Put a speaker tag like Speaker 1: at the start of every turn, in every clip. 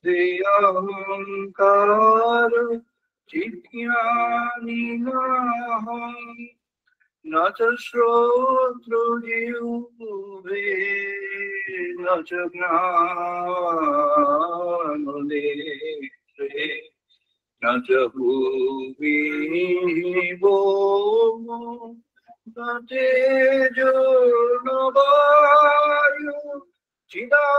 Speaker 1: अहंकार चिज्ञानिनाहं न च श्रोत्रजिह्वे न च घ्राणनेत्रे न च भुवि न तेजो न वायु चिदानन्दरूप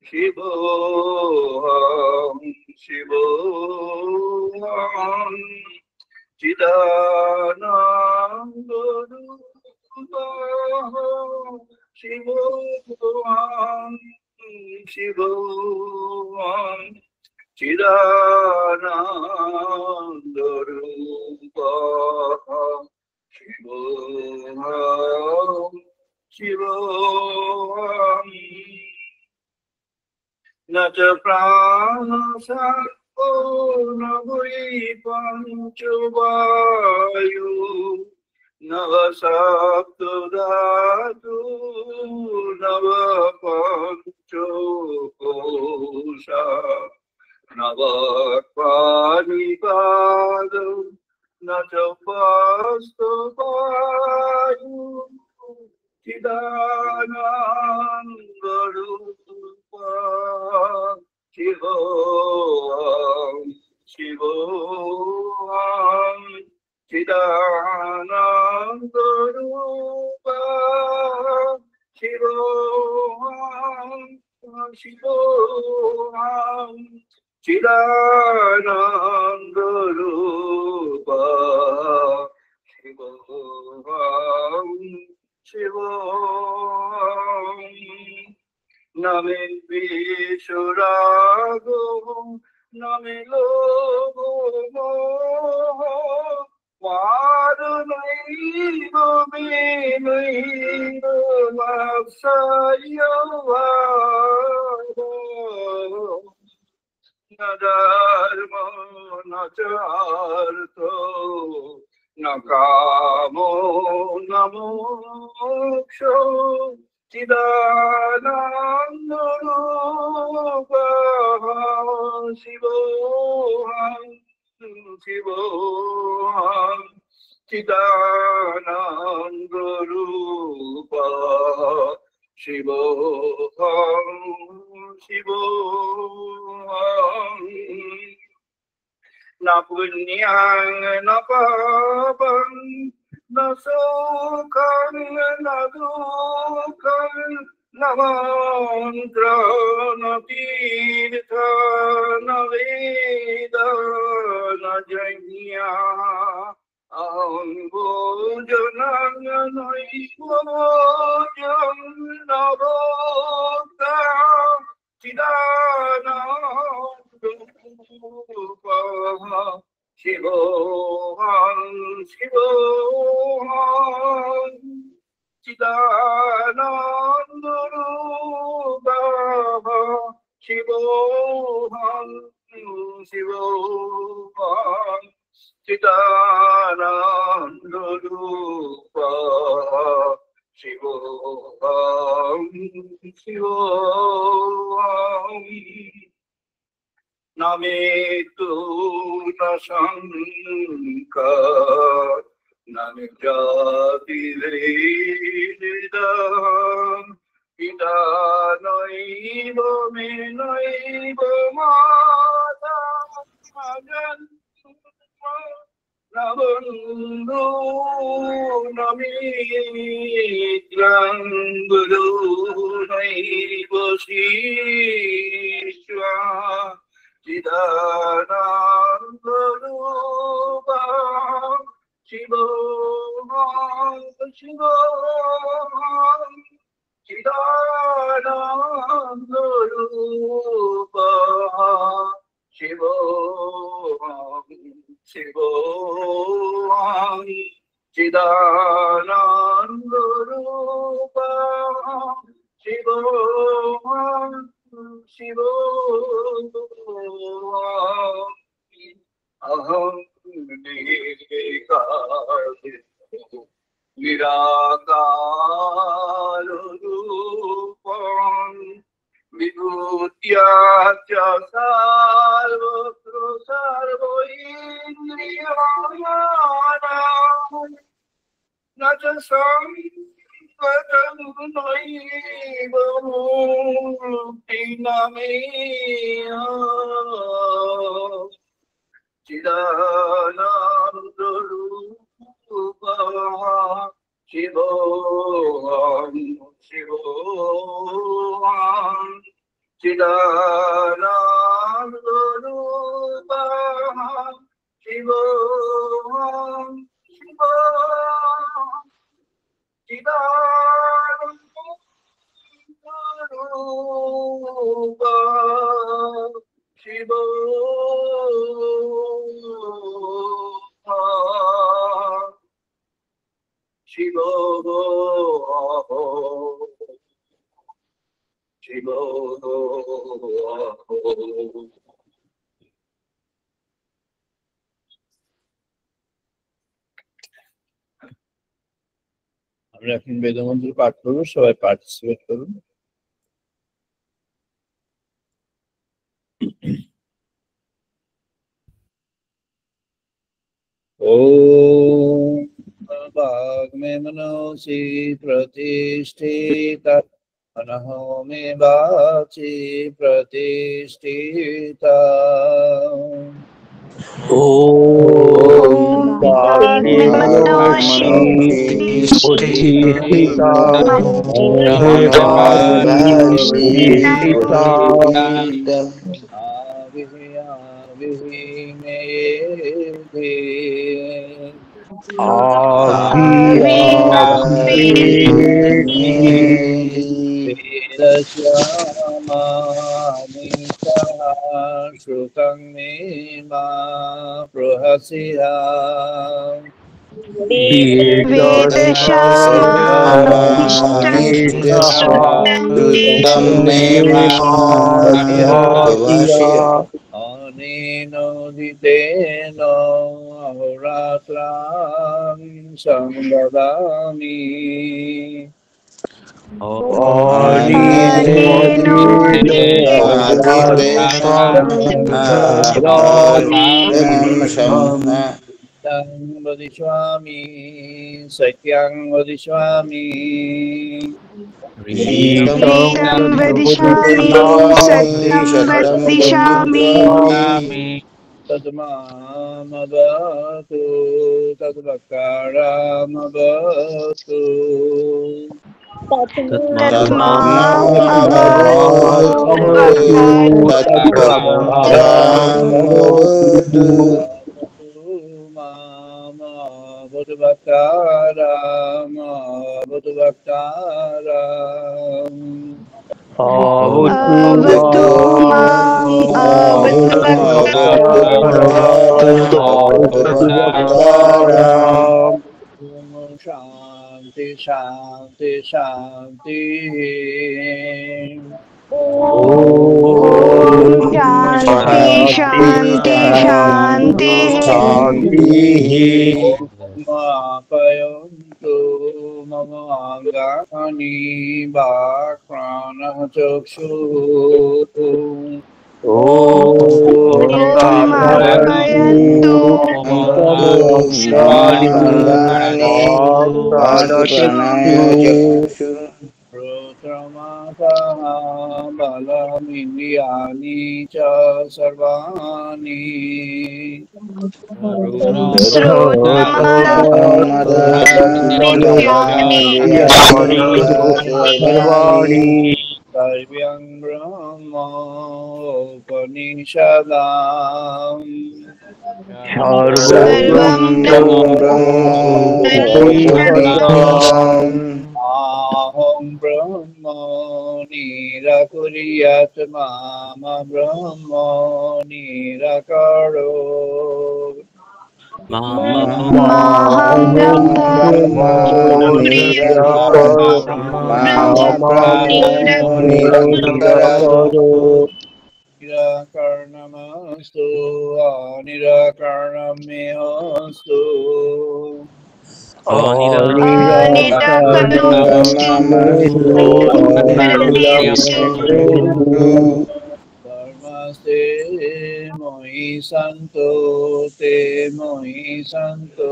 Speaker 1: शिवोऽहं शिवोऽहं चिदानन्दरूप शिवोऽहं शिवोऽहं चिदानन्दरूप शिवोऽहं शिवोऽहं न च प्राणसत्त्वो न वै पञ्चवायु न वा सप्तधातु न वा पञ्चकोशा न वा पाणिपादौ न च वास्तवायु चिदानन्दरूप शिवोऽहं शिवोऽहं चिदानन्दरूप शिवोऽहं शिवोऽहं चिदानन्दरूप शिवोऽहं शिवोऽहं न मे द्वेषरागो न मे लोभो मोहो वादनैव मे नैव वात्सल्यभावो न धर्मो न च अर्थो न कामो न मोक्षो चिदानन्दरूप शिवोऽहं शिवोऽहं चिदानन्दरूप शिवोऽहं शिवोऽहं न पुण्यं न पापं न सुखं न दुःखं न मन्त्रं न तीर्थ न वेद न यज्ञः अहं भोजनं नैव भोजं न भोक्ता चिदानन्दरूप शिवोऽहं शिवोऽहं चिदानन्दरूप शिवोऽहं शिवोऽहं चिदानन्दरूप शिवोऽहं शिवोऽहं न मृत्यु न शङ्का न जातिभेदः पिता नैव मे नैव माता न बन्धु न मित्रं गुरु नैव शिष्यः चिदानन्दरूप शिवोऽहं शिवोऽहं चिदानन्दरूप शिवोऽहं शिवोऽहं चिदानन्दरूप शिवोऽहं शिवोऽहं अहं निराकारो ইয়াচ্চা সর্বত্র সর্বইন্দ্রিয়াণাম ন চ সংগতং নৈব মুক্তিনামেয় চিদানন্দরূপঃ শিবোহং শিবোহং চিদানন্দরূপঃ শিবোহং শিবোহং চিদানন্দরূপঃ শিবোহং শিবোহং।
Speaker 2: আমরা এখন বেদমন্ত্র পাঠ করবো, সবাই পার্টিসিপেট করুন। ওম বাগ্মে মনসি প্রতিষ্ঠিতা मनः मे वाचि प्रतिष्ठिता।
Speaker 3: ॐ वाग्मनोषि प्रतिष्ठिता
Speaker 2: श्रुतं मे मा प्रहसिया अनेनोदितेन अहोरात्रां संददामि। वदिष्यामि सत्यं वदिष्यामि तद्मामवतु तद्वक्तारमवतु शांति शांति शांति।
Speaker 3: शांति शांति शांति।
Speaker 2: मापयन्तु मम अङ्गानि वाक्प्राणः चक्षुः। बलमिन्द्रियाणि च सर्वाणि सर्वं ब्रह्मोपनिषदाम् अहं ब्रह्म निराकुर्यात् माम ब्रह्म निराकरो। निराकरणमस्तु अनिराकरणं मे अस्तु। मोहि संतो ते मोहि संतो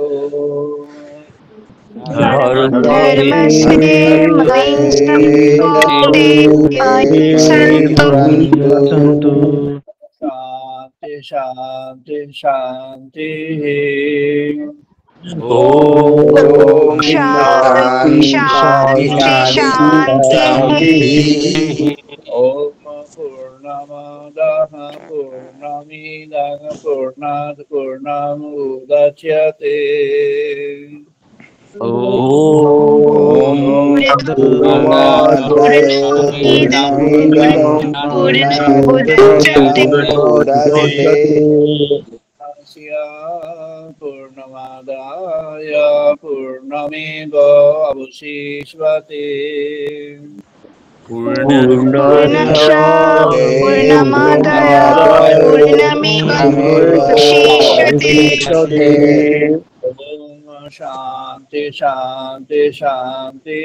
Speaker 3: धर्म से मयि संतो ते मयि संतो
Speaker 2: शांति शांति शांति
Speaker 3: ओम शांति शांति शांति
Speaker 2: ओम पूर्णमदः पूर्णमिदं पूर्णात् पूर्णमुदच्यते
Speaker 3: ओम
Speaker 2: पूर्णस्य पूर्णमादाय पूर्णमेवावशिष्यते
Speaker 3: पूर्णस्य पूर्णमादाय पूर्णमेवावशिष्यते
Speaker 2: ओम शांति शांति शांति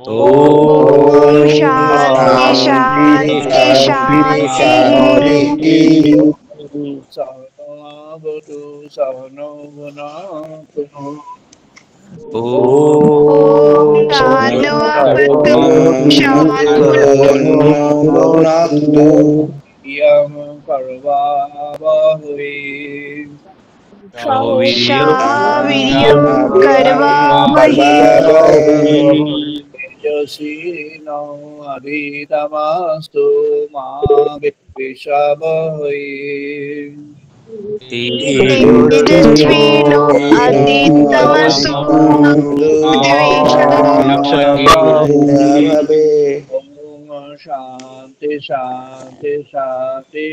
Speaker 3: ओम शांति शांति शांति
Speaker 2: सहनावतु सहनो भुनक्तु
Speaker 3: ओम शांति शांति
Speaker 2: यं कर्वावहै
Speaker 3: वीर्यं कर्वावहै
Speaker 2: तेजस्विनो अधितमस्तु मा विद्विषावहै
Speaker 3: तेजस्विनो अधीतमस्तु द्विषावहै
Speaker 2: ओम शांति शांति शांति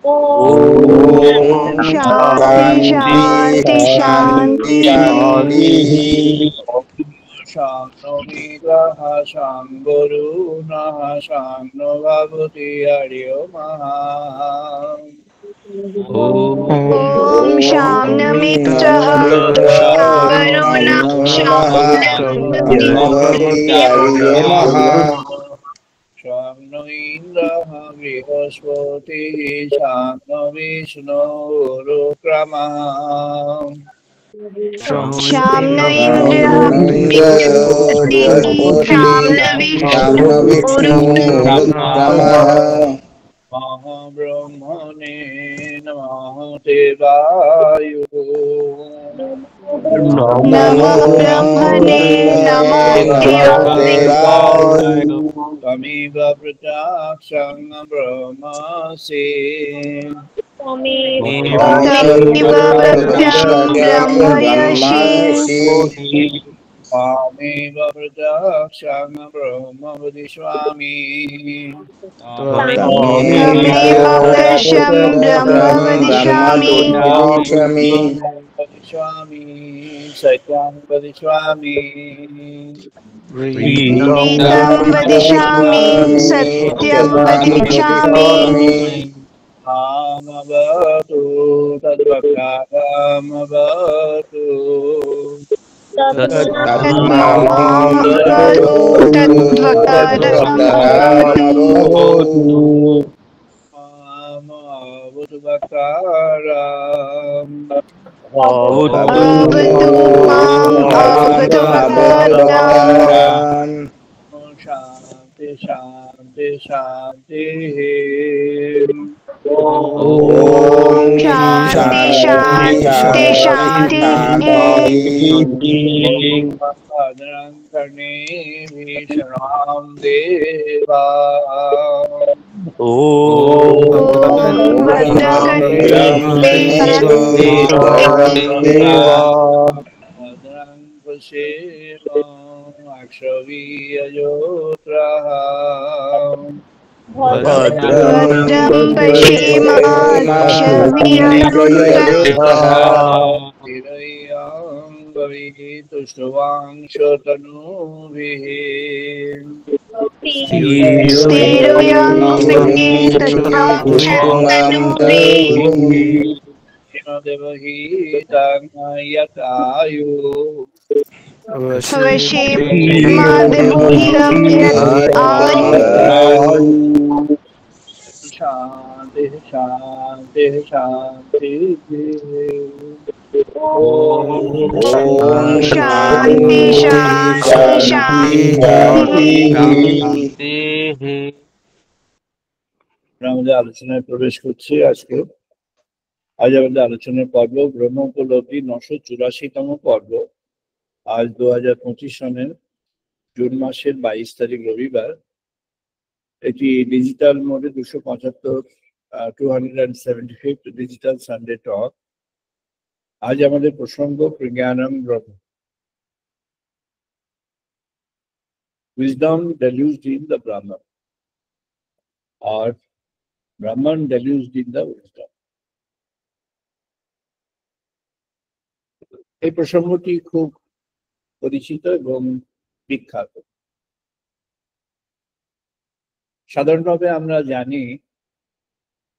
Speaker 3: ओम शांति शांति शांति
Speaker 2: शान्तिः शान्गुरुनः शान्नो भवति हरिः
Speaker 3: ओम शाम्नमित्रः शाम्बरुणः
Speaker 2: शान्नो इन्द्रः बृहस्पतिः शान्नो विष्णुरुक्रमः
Speaker 3: शाम्न इंद्रः शाम्न विष्णुरुक्रमः
Speaker 2: महाब्रह्मणे नमः देवाय
Speaker 3: नमो ब्रह्मणे नमो देवाय
Speaker 2: त्वमेव प्रत्यक्षं ब्रह्मासि
Speaker 3: त्वमेव प्रत्यक्षं ब्रह्मयसि
Speaker 2: त्वमेव प्रत्यक्षं ब्रह्म वदिष्यामि
Speaker 3: त्वमेव प्रत्यक्षं ब्रह्म वदिष्यामि
Speaker 2: वदिष्यामि सत्यं वदिष्यामि
Speaker 3: रीतं वदिष्यामि सत्यं वदिष्यामि
Speaker 2: मामवतु तद्वक्तारमवतु मामवतु वक्तारम् शांति शांति शांति
Speaker 3: ओम शांति शांति शांति
Speaker 2: भद्रं कर्णे भीषणां देवा
Speaker 3: ओम
Speaker 2: भद्रं पश्येम अक्षवीयजोत्रः
Speaker 3: भद्रं पश्येमाक्षभिर्यजोत्रः
Speaker 2: तिरयाङ्गैः तुष्टवांशतनूभिः देवहीतं यतायु
Speaker 3: वशे मादमोहिरं यत् आयु
Speaker 2: शांति शांति शांति।
Speaker 3: ओम
Speaker 2: शांति
Speaker 3: शांति शांति शांति।
Speaker 2: আমাদের আলোচনায় প্রবেশ করছি। আজ আমাদের আলোচনার পর্ব ব্রহ্ম উপলব্ধি 984তম পর্ব। আজ 2025 সনের জুন মাসের 22 তারিখ রবিবার। এটি ডিজিটাল মোডে 275 ডিজিটাল সানডে টক। আজ আমাদের প্রসঙ্গ প্রজ্ঞানম ব্রহ্ম, wisdom deluged in the Brahman or Brahman deluged in the wisdom। এই প্রসঙ্গটি খুব পরিচিত এবং বিখ্যাত। সাধারণভাবে আমরা জানি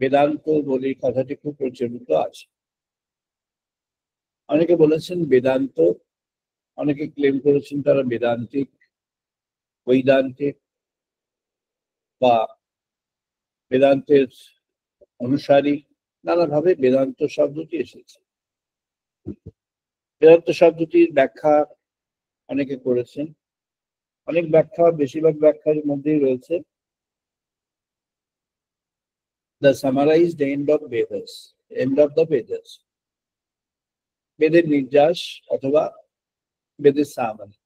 Speaker 2: বেদান্ত বলে কথাটি খুব প্রচলিত আছে। অনেকে বলেছেন বেদান্ত, অনেকে ক্লেম করেছেন তারা বেদান্তিক, বৈদান্তিক বা বেদান্তের অনুসারী। নানাভাবে বেদান্ত শব্দটি এসেছে। বেদান্ত শব্দটির ব্যাখ্যা অনেকে করেছেন। অনেক ব্যাখ্যা, বেশিরভাগ ব্যাখ্যার মধ্যেই রয়েছে the summarized end of Vedas, end of the Vedas, বেদের নির্যাস অথবা বেদের সামানি।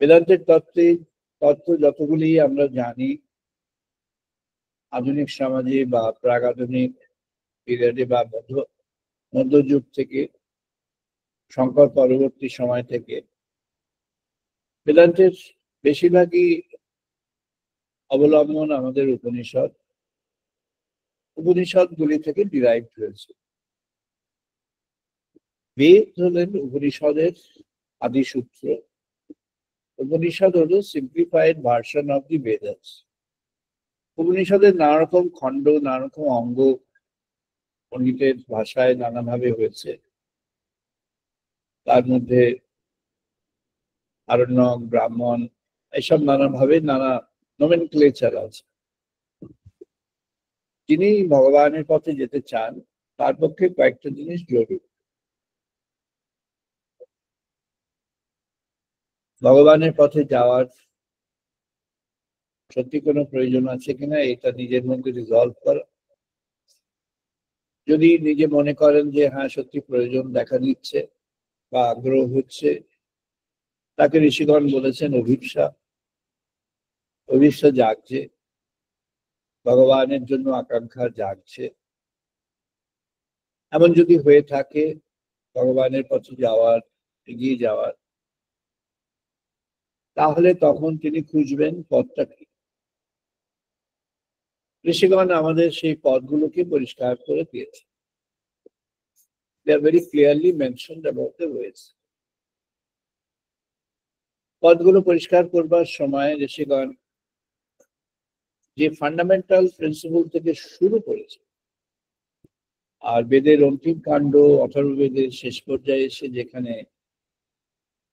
Speaker 2: বেদান্তের তত্ত্ব যতগুলি আমরা জানি আধুনিক সমাজে বা প্রাক-আধুনিক পিরিয়ডে বা মধ্যযুগ থেকে, শঙ্কর পরবর্তী সময় থেকে, বেদান্তের বেশিরভাগই অবলম্বন আমাদের উপনিষদগুলি থেকে ডিরাইভ হয়েছে। বেদ হলেন উপনিষদের আদি সূত্র। উপনিষদ হলো simplified version of the Vedas. উপনিষদের নানা রকম খণ্ড, নানা রকম অঙ্গ পণ্ডিতের ভাষায় নানাভাবে হয়েছে। তার মধ্যে আরণ্যক, ব্রাহ্মণ, এসব নানাভাবে নানা নোমেনক্লেচার আছে। যিনি ভগবানের পথে যেতে চান তার পক্ষে কয়েকটা জিনিস জরুরি। ভগবানের পথে যাওয়ার সত্যি কোনো প্রয়োজন আছে কিনা এটা নিজের মধ্যে রিজলভ করা। যদি নিজে মনে করেন যে হ্যাঁ সত্যি প্রয়োজন দেখা দিচ্ছে বা আগ্রহ হচ্ছে, তাকে ঋষিগণ বলেছেন অভিপ্সা জাগছে, ভগবানের জন্য আকাঙ্ক্ষা জাগছে। এমন যদি হয়ে থাকে ভগবানের পথে যাওয়ার, এগিয়ে যাওয়ার, তাহলে তখন তিনি খুঁজবেন পথটা কি। ঋষিগণ আমাদের সেই পথগুলোকে পরিষ্কার করে দিয়েছে। They are very clearly mentioned about the ways. পথগুলো পরিষ্কার করবার সময় ঋষিগণ যে ফান্ডামেন্টাল প্রিন্সিপল থেকে শুরু করেছে, আর বেদের অন্তিম কাণ্ড অথর্ববেদের শেষ পর্যায়ে এসে যেখানে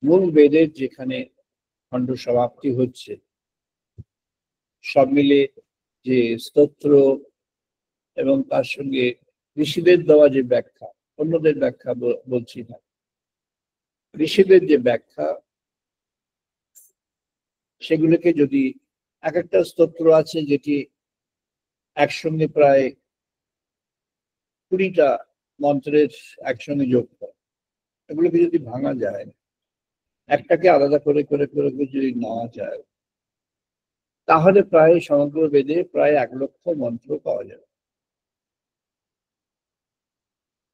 Speaker 2: মূল বেদের যেখানে খণ্ড সমাপ্তি হচ্ছে, সব মিলে যে স্তোত্র এবং তার সঙ্গে ঋষিদের দেওয়া যে ব্যাখ্যা, অন্যদের ব্যাখ্যা বলছি না, ঋষিদের যে ব্যাখ্যা, সেগুলোকে যদি এক একটা স্তোত্র আছে যেটি একসঙ্গে প্রায় 20টা মন্ত্রের একসঙ্গে যোগ করে, এগুলোকে যদি ভাঙা যায়, একটাকে আলাদা করে করে করে যদি নেওয়া যায়, তাহলে প্রায় সমগ্র বেদে প্রায় 1 লক্ষ মন্ত্র পাওয়া যাবে।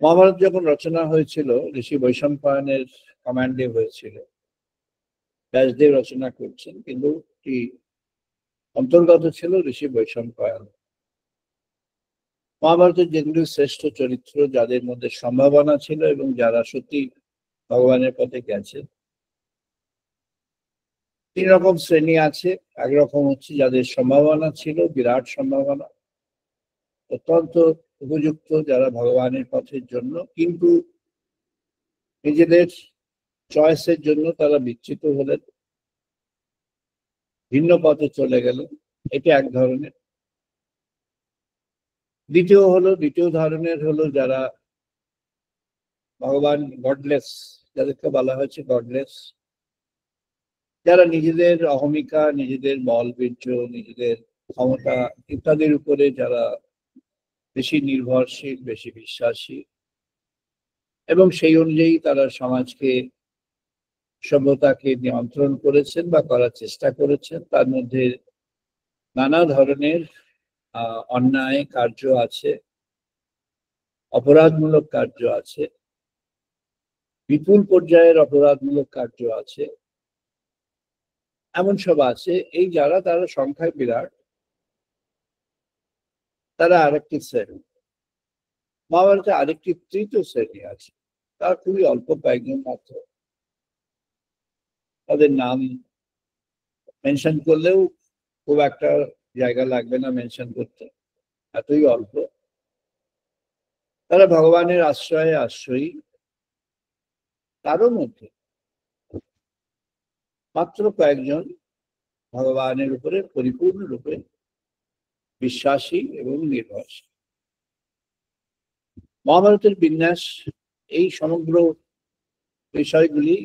Speaker 2: মহাভারত যখন রচনা হয়েছিল ঋষি বৈশম্পায়নের কমান্ডে হয়েছিল। ব্যাসদেব রচনা করছেন, কিন্তু অন্তর্গত ছিল ঋষি বৈশম্পায়ন। মহাভারতের যেগুলি শ্রেষ্ঠ চরিত্র, যাদের মধ্যে সম্ভাবনা ছিল এবং যারা সত্যি ভগবানের পথে গেছে, 3 রকম শ্রেণী আছে। একরকম হচ্ছে যাদের সম্ভাবনা ছিল, বিরাট সম্ভাবনা, অত্যন্ত উপযুক্ত, যারা ভগবানের পথের জন্য, কিন্তু নিজেদের চয়েসের জন্য তারা বিচ্যুত হলেন, ভিন্ন পথে চলে গেলেন। এটা এক ধরনের। দ্বিতীয় ধরনের হলো যারা ভগবান গডলেস, যাদেরকে বলা হয়েছে গডলেস, যারা নিজেদের অহমিকা, নিজেদের বল বীর্য, নিজেদের ক্ষমতা ইত্যাদির উপরে যারা বেশি নির্ভরশীল, বেশি বিশ্বাসী, এবং সেই অনুযায়ী তারা সমাজকে, সভ্যতাকে নিয়ন্ত্রণ করেছেন বা করার চেষ্টা করেছেন। তার মধ্যে নানা ধরনের অন্যায় কার্য আছে, অপরাধমূলক কার্য আছে, বিপুল পর্যায়ের অপরাধমূলক কার্য আছে, এমন সব আছে। এই যারা, তারা সংখ্যায় বিরাট, তারা আরেকটি শ্রেণী। মহাভারতে আরেকটি তৃতীয় শ্রেণী আছে, তারা খুবই অল্প কয়েকজন মাত্র। তাদের নাম মেনশন করলেও খুব একটা জায়গা লাগবে না মেনশন করতে, এতই অল্প। তারা ভগবানের আশ্রয়ী। তারও মধ্যে মাত্র কয়েকজন ভগবানের উপরে পরিপূর্ণরূপে বিশ্বাসী এবং নির্ভরশীল। মহাভারতের বিন্যাস এই সমগ্র বিষয়গুলি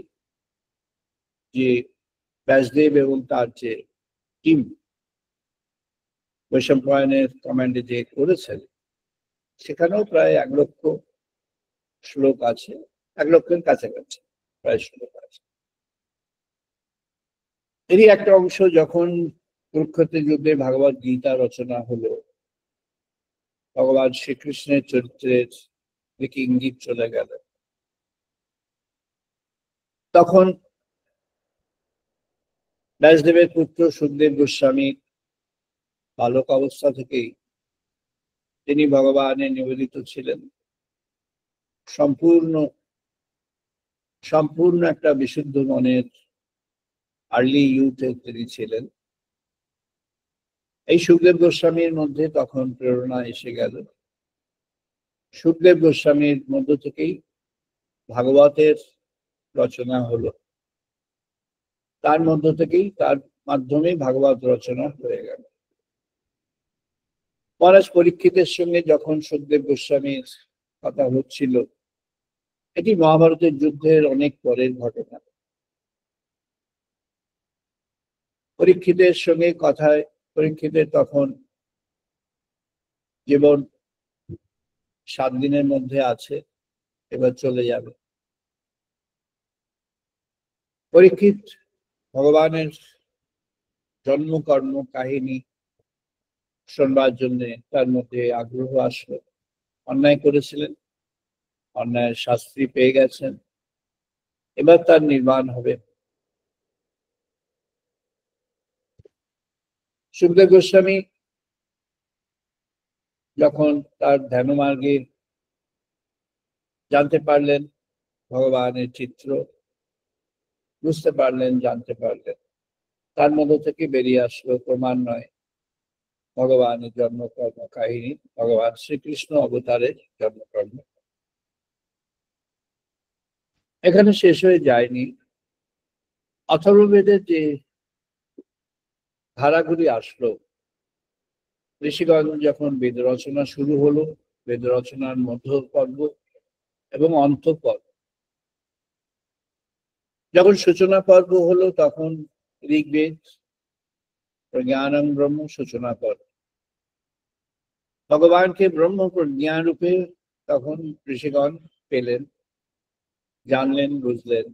Speaker 2: যে ব্যাসদেব এবং তার যে টিম বৈশম্পায়নের কমান্ডে যে করেছেন, সেখানেও প্রায় 1 লক্ষ শ্লোক আছে, 1 লক্ষের কাছাকাছি প্রায় শ্লোক আছে। এরই একটা অংশ যখন কুরুক্ষেত্রের যুদ্ধে ভাগবত গীতা রচনা হলো, ভগবান শ্রীকৃষ্ণের চরিত্রের দিকে ইঙ্গিত চলে গেল, তখন ব্যাসদেবের পুত্র সুখদেব গোস্বামী বালক অবস্থা থেকেই তিনি ভগবানের নিবেদিত ছিলেন। সম্পূর্ণ একটা বিশুদ্ধ মনের আর্লি ইউথে তিনি ছিলেন। এই সুখদেব গোস্বামীর মধ্যে তখন প্রেরণা এসে গেল। সুখদেব গোস্বামীর মধ্য থেকেই ভাগবতের রচনা হলো, তার মধ্য থেকেই, তার মাধ্যমে ভাগবত রচনা হয়ে গেল। মহারাজ পরীক্ষিতের সঙ্গে যখন সুখদেব গোস্বামীর কথা হচ্ছিল, এটি মহাভারতের যুদ্ধের অনেক পরের ঘটনা। পরীক্ষিতের সঙ্গে কথায় পরীক্ষিতের তখন জীবন 7 দিনের মধ্যে আছে, এবার চলে যাবে। পরীক্ষিত ভগবানের জন্মকর্ম কাহিনী শোনবার জন্য তার মধ্যে আগ্রহ আসলো। অন্যায় করেছিলেন, অন্যায়ের শাস্তি পেয়ে গেছেন, এবার তার নির্বাণ হবে। সুখদেব গোস্বামী যখন তার ধ্যান মার্গে জানতে পারলেন ভগবানের চিত্র, বুঝতে পারলেন, জানতে পারলেন, তার মধ্য থেকে বেরিয়ে আসলো ক্রমান্বয়ে ভগবানের জন্মকর্ম কাহিনী, ভগবান শ্রীকৃষ্ণ অবতারের জন্মকর্ম। এখানে শেষ হয়ে যায়নি। অথর্ববেদের যে ধারাগুলি আসলো, ঋষিগণ যখন বেদ রচনা শুরু হলো, বেদ রচনার মধ্য পর্ব এবং অন্ত পর্ব, যখন সূচনা পর্ব হলো, তখন ঋগ্বেদ প্রজ্ঞানং ব্রহ্ম সূচনা পর্ব, ভগবানকে ব্রহ্ম প্রজ্ঞা রূপে তখন ঋষিগণ পেলেন, জানলেন, বুঝলেন,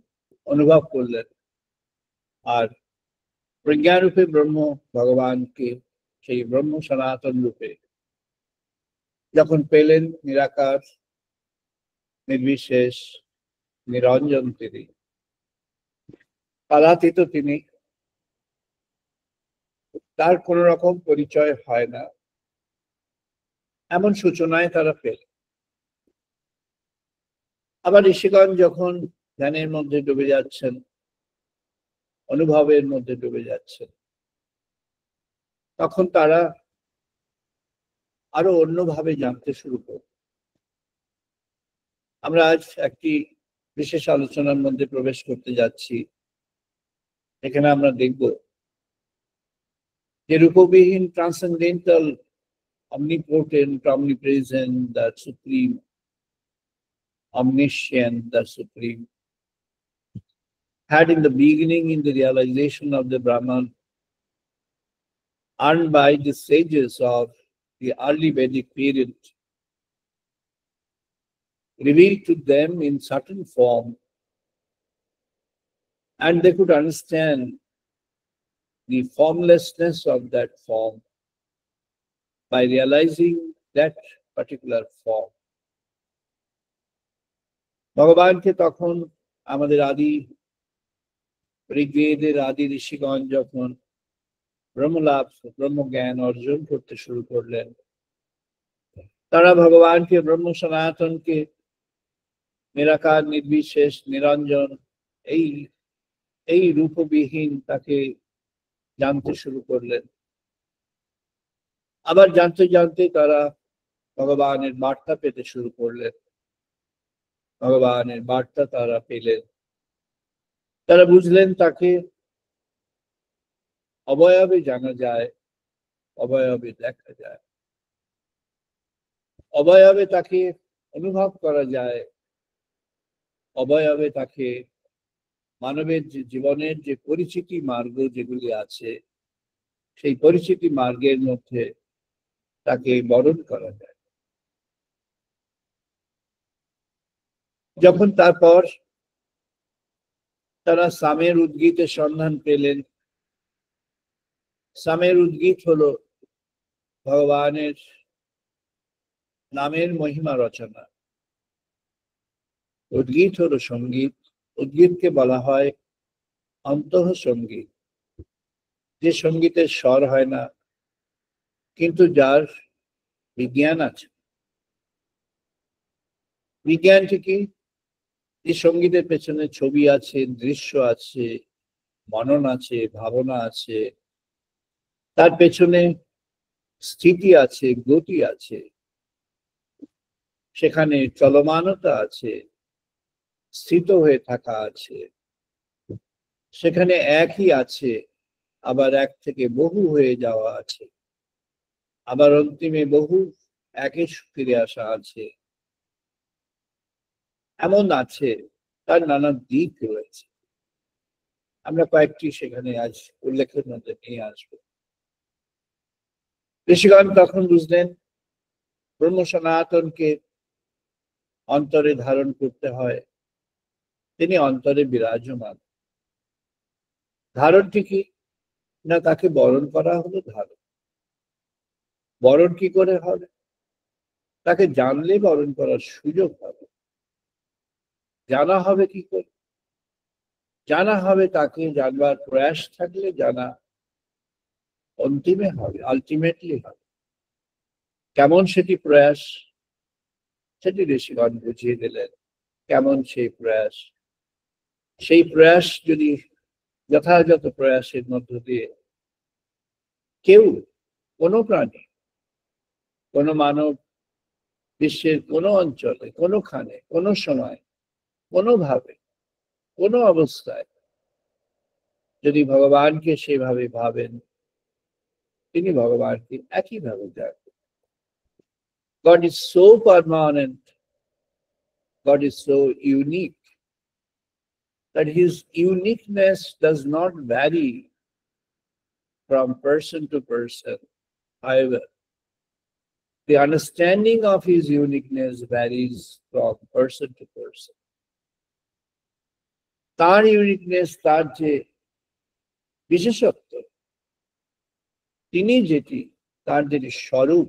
Speaker 2: অনুভব করলেন। আর প্রজ্ঞারূপে ব্রহ্ম ভগবানকে, সেই ব্রহ্ম সনাতন রূপে যখন পেলেন, নিরাকার, নির্বিশেষ, নিরঞ্জন তিনি, কালাতীত তিনি, তার কোন রকম পরিচয় হয় না, এমন সূচনায় তারা পেল। আবার ঋষিগণ যখন ধ্যানের মধ্যে ডুবে যাচ্ছেন, অনুভবের মধ্যে ডুবে যাচ্ছেন, তখন তারা আরো অন্যভাবে জানতে শুরু করল। আমরা আজ একটি বিশেষ আলোচনার মধ্যে প্রবেশ করতে যাচ্ছি। এখানে আমরা দেখব যে রূপবিহীন transcendental omnipotent, omnipresent, the supreme, omniscient, the supreme, had in the beginning in the realization of the Brahman, earned by the sages of the early Vedic period, revealed to them in certain form, and they could understand the formlessness of that form by realizing that particular form. ভগবানকে তখন আমাদের আদি ঋগ্বেদের আদি ঋষিগণ যখন ব্রহ্মলাভ ব্রহ্মজ্ঞান অর্জন করতে শুরু করলেন, তারা ভগবানকে ব্রহ্ম সনাতনকে নিরাকার নির্বিশেষ নিরঞ্জন এই রূপবিহীন তাকে জানতে শুরু করলেন। আবার জানতে জানতে তারা ভগবানের বার্তা পেতে শুরু করলেন। ভগবানের বার্তা তারা পেলেন, তারা বুঝলেন তাকে অবয়বে জানা যায়, অবয়বে দেখা যায়, অবয়বে তাকে অনুভব করা যায়, অবয়বে তাকে মানবের যে জীবনের যে পরিচিতি মার্গ যেগুলি আছে সেই পরিচিতি মার্গের মধ্যে তাকে বরণ করা যায়। যখন তারপর তারা সামের উদ্গীতের সন্ধান পেলেন, সামের উদ্গীত হলো ভগবানের নামের মহিমা রচনা, উদ্গীত হলো সঙ্গীত। উদ্গীতকে বলা হয় অন্তঃ সঙ্গীত, যে সঙ্গীতের স্বর হয় না কিন্তু যার বিজ্ঞান আছে। বিজ্ঞানটি কি? এই সঙ্গীতের পেছনে ছবি আছে, দৃশ্য আছে, মনন আছে, ভাবনা আছে, তার পেছনে স্থিতি আছে, গতি আছে, সেখানে চলমানতা আছে, স্থিত হয়ে থাকা আছে, সেখানে একই আছে, আবার এক থেকে বহু হয়ে যাওয়া আছে, আবার অন্তিমে বহু একে ফিরে আসা আছে, এমন আছে, তার নানা দিক রয়েছে। আমরা কয়েকটি সেখানে আজ উল্লেখের মধ্যে নিয়ে আসবো। ঋষিগণ তখন বুঝলেন ব্রহ্ম সনাতনকে অন্তরে ধারণ করতে হয়, তিনি অন্তরে বিরাজমান। ধারণটি কি? না, তাকে বরণ করা হলো ধারণ। বরণ কি করে হবে? তাকে জানলে বরণ করার সুযোগ হবে। জানা হবে কি করে? জানা হবে তাকে জানবার প্রয়াস থাকলে জানা অন্তিমে হবে, আলটিমেটলি হবে। কেমন সেটি প্রয়াস, সেটি ঋষিগণ বুঝিয়ে দিলেন। কেমন সেই প্রয়াস? সেই প্রয়াস যদি যথাযথ প্রয়াসের মধ্য দিয়ে কেউ, কোনো প্রাণী, কোনো মানব বিশ্বের কোনো অঞ্চলে, কোনোখানে, কোনো সময়, কোনোভাবে, কোনো অবস্থায় যদি ভগবানকে সেভাবে ভাবেন, তিনি ভগবানকে একইভাবে জানবেন। God is so permanent, God is so unique that his uniqueness does not vary from person to person. However, the understanding of his uniqueness varies from person to person. তার ইউনিকনেস, তার যে বিশেষত্ব, তিনি যেটি, তার যেটি স্বরূপ,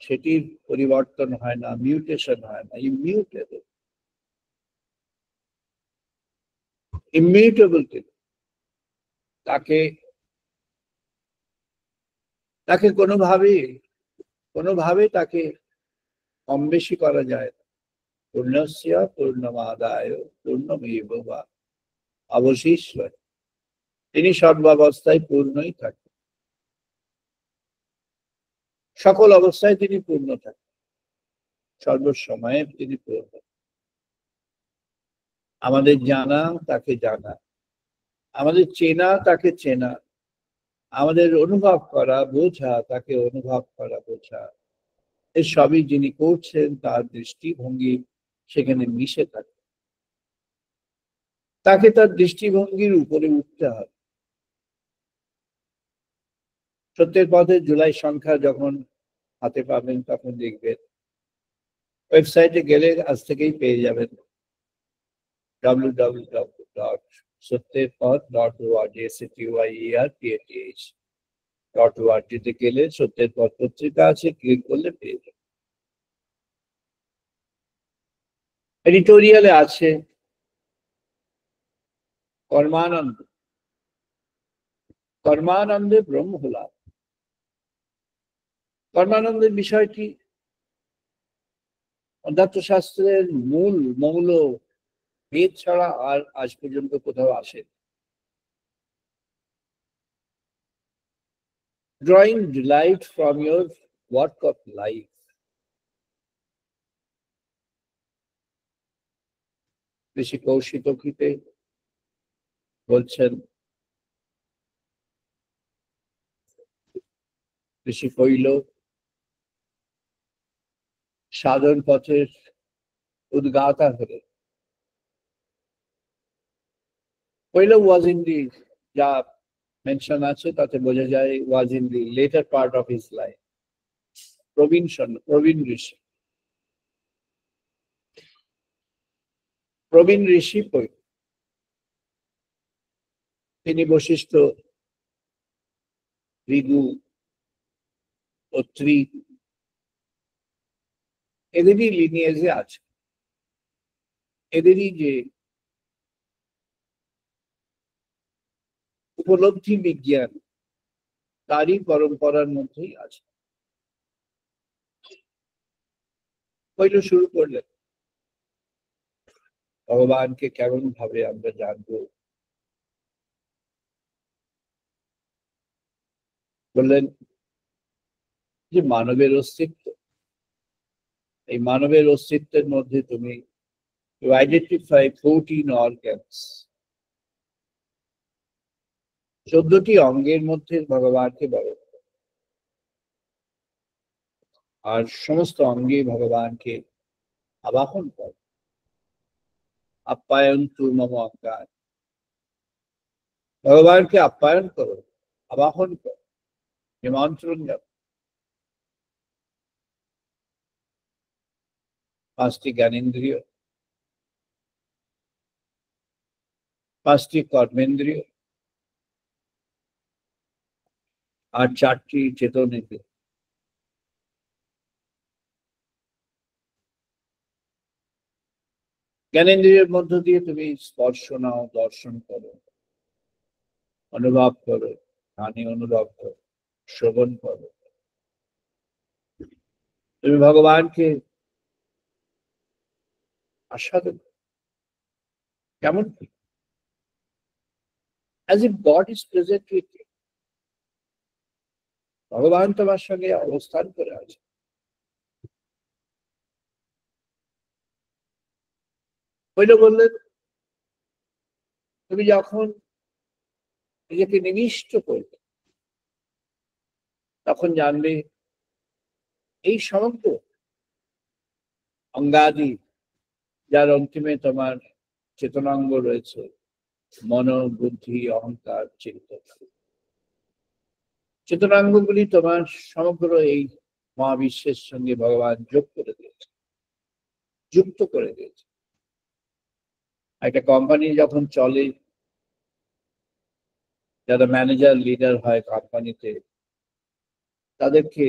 Speaker 2: সেটির পরিবর্তন হয় না, মিউটেশন হয় না, ইমিউটেবল, ইমিউটেবল। তাকে তাকে কোনোভাবে তাকে কম বেশি করা যায় না। পূর্ণস্য পূর্ণমাদায় পূর্ণমেবা অবশিষ্যতে, তিনি সর্বাবস্থায় পূর্ণই থাকেন, সকল অবস্থায় তিনি পূর্ণ থাকেন, সর্বসময়ে তিনি পূর্ণ। আমাদের জানা তাকে জানা, আমাদের চেনা তাকে চেনা, আমাদের অনুভব করা বোঝা, তাকে অনুভব করা বোঝা, এর সবই যিনি করছেন তার দৃষ্টিভঙ্গি সেখানে মিশে থাকে। তাকে তার দৃষ্টিভঙ্গির উপরে উঠতে হবে। সত্যের পথে জুলাই সংখ্যা যখন হাতে পাবেন তখন দেখবেন, ওয়েবসাইটে গেলে আজ থেকেই পেয়ে যাবেন www.satyerpath.org তে গেলে সত্যের পথ পত্রিকা আছে, ক্লিক করলে পেয়ে যাবেন। এডিটোরিয়ালে আছে কর্মানন্দ, কর্মানন্দে ব্রহ্মলাভ। কর্মানন্দের বিষয়টি অধ্যাত্ম শাস্ত্রের মৌল বেদ ছাড়া আর আজ পর্যন্ত কোথাও আসে। Drawing delight from your work of life. ঋষি কৌশিকীতে বলছেন, ঋষি কইল সাধন পথের উদ্গাতা হলে কইল ওয়াজ ইন দি, যা মেনশন আছে তাতে বোঝা যায় was in the later part of his life. প্রবীণ ঋষি, প্রবীণ ঋষি কইল। তিনি বশিষ্ঠ, ঋগু, অত্রি এদেরই লিনিয়েজে আছে। এদেরই যে উপলব্ধি বিজ্ঞান তারই পরম্পরার মধ্যেই আছে। কইল শুরু করলেন, ভগবানকে কেমন ভাবে আমরা জানবো। বললেন যে মানবের অস্তিত্ব, এই মানবের অস্তিত্বের মধ্যে তুমি আইডেন্টিফাই 14 অর্গানস, 14টি অঙ্গের মধ্যে ভগবানকে বলো, আর সমস্ত অঙ্গে ভগবানকে আবাহন করো। আপ্যায়ন তু মম অঙ্গান, ভগবানকে আপ্যায়ন করো, আবাহন করো, নিমন্ত্রণ দাও। 5টি জ্ঞানেন্দ্রিয়, 5টি কর্মেন্দ্রিয়, আর 4টি চেতনেন্দ্রিয়। জ্ঞানেন্দ্রিয়ের মধ্য দিয়ে তুমি স্পর্শ নাও, দর্শন করো, অনুভব করো, কানে অনুভব করো, শ্রবণ করো। তুমি ভগবানকে আস্বাদন কেমন, as if God is present with you, ভগবান তোমার সঙ্গে অবস্থান করে আছে। বললেন তুমি যখন নিজেকে নিবিষ্ট করবে তখন জানবে এই সমগ্র অঙ্গাদি, যার অন্তিমে তোমার চেতনাঙ্গ রয়েছে, মন, বুদ্ধি, অহংকার, চিন্তা, চেতনাঙ্গগুলি তোমার সমগ্র এই মহাবিশ্বের সঙ্গে ভগবান যুক্ত করে দিয়েছে। একটা কোম্পানি যখন চলে, যারা ম্যানেজার লিডার হয় কোম্পানিতে, তাদেরকে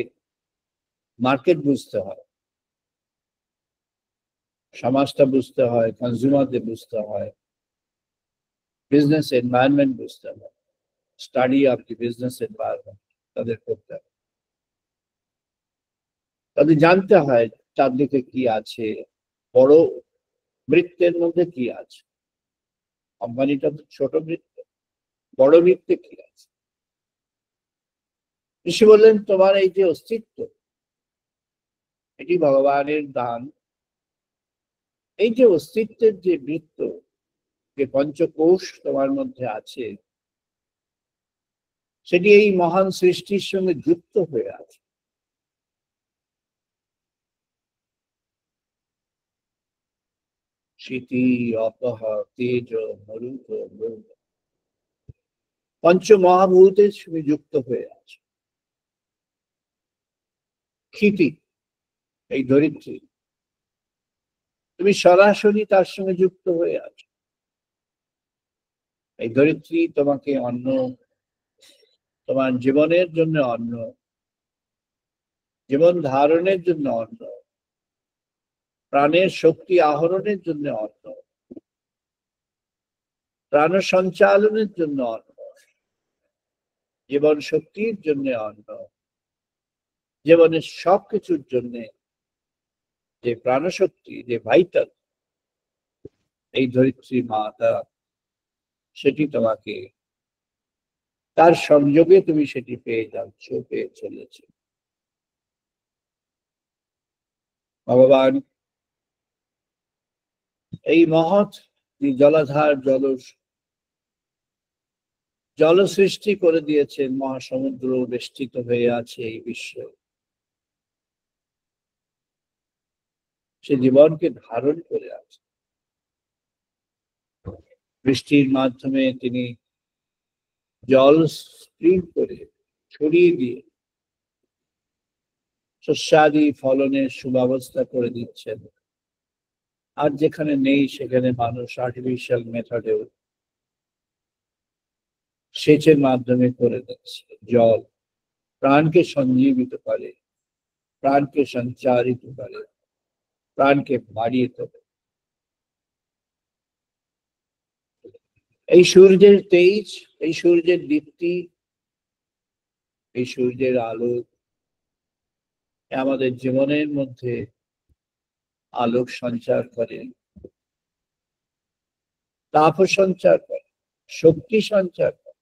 Speaker 2: মার্কেট বুঝতে হয়, সমাজটা বুঝতে হয়, কনজিউমারদের বুঝতে হয়, বিজনেস এনভায়রনমেন্ট বুঝতে হয়, study of the business environment তাদের করতে হয়। তাদের জানতে হয় চারদিকে কি আছে, বড় বৃত্তের মধ্যে কি আছে। কোম্পানিটা তো ছোট বৃত্ত, বড় বৃত্তে কি আছে। ঋষি বললেন তোমার এই যে অস্তিত্ব, এটি ভগবানের দান। এই যে অস্তিত্বের যে বৃত্ত, যে পঞ্চকোষ তোমার মধ্যে আছে, সেটি এই মহান সৃষ্টির সঙ্গে যুক্ত হয়ে আছে। শীতি, অপহ, তেজ, মরুত, মরুত, পঞ্চ মহাভূতের সঙ্গে যুক্ত হয়ে আছে। ক্ষিতি, এই ধরিত্রী, তুমি সরাসরি তার সঙ্গে যুক্ত হয়ে আছো। এই ধরিত্রী তোমাকে অন্ন, তোমার জীবনের জন্য অন্ন, জীবন ধারণের জন্য অন্ন, প্রাণের শক্তি আহরণের জন্য অন্ন, প্রাণ সঞ্চালনের জন্য অন্ন, জীবন শক্তির জন্য অন্ন, জীবনের সবকিছুর জন্য যে প্রাণশক্তি, যে ভাইটাল, এই ধরিত্রী মাতা সেটি তোমাকে, তার সংযোগে তুমি সেটি পেয়ে যাচ্ছ, পেয়ে চলেছ। ভগবান এই মহৎ জলাধার জল সৃষ্টি করে দিয়েছেন, মহাসমুদ্র বেষ্টিত হয়ে আছে এই বিশ্ব। সে জীবনকে ধারণ করে আছে। বৃষ্টির মাধ্যমে তিনি জল স্প্রিং করে ছড়িয়ে দিয়ে শস্যাদি ফলনের সুব্যবস্থা করে দিচ্ছেন। আর যেখানে নেই সেখানে মানুষ আর্টিফিশিয়াল মেথডেও সেচের মাধ্যমে করে দিচ্ছে। জল প্রাণকে সঞ্জীবিত করে, প্রাণকে সঞ্চারিত করে, প্রাণকে বাড়িয়ে তোলে। এই সূর্যের তেজ, এই সূর্যের দীপ্তি, এই সূর্যের আলো আমাদের জীবনের মধ্যে আলোক সঞ্চার করে, তাপ সঞ্চার করে, শক্তি সঞ্চার করে,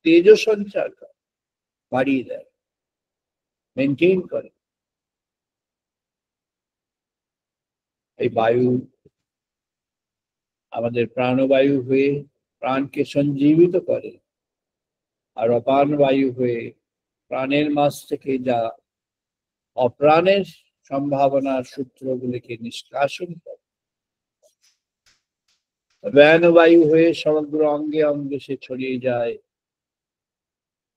Speaker 2: তেজ সঞ্চার করে, বাড়িয়ে দেয়, মেনটেন করে। এই বায়ু আমাদের প্রাণবায়ু হয়ে প্রাণকে সঞ্জীবিত করে, আর অপান বায়ু হয়ে প্রাণের মাঝ থেকে যা অপ্রাণের সম্ভাবনার সূত্রগুলিকে নিষ্কাশন করে। ব্যানবায়ু হয়ে সমগ্র অঙ্গে অঙ্গে সে ছড়িয়ে যায়।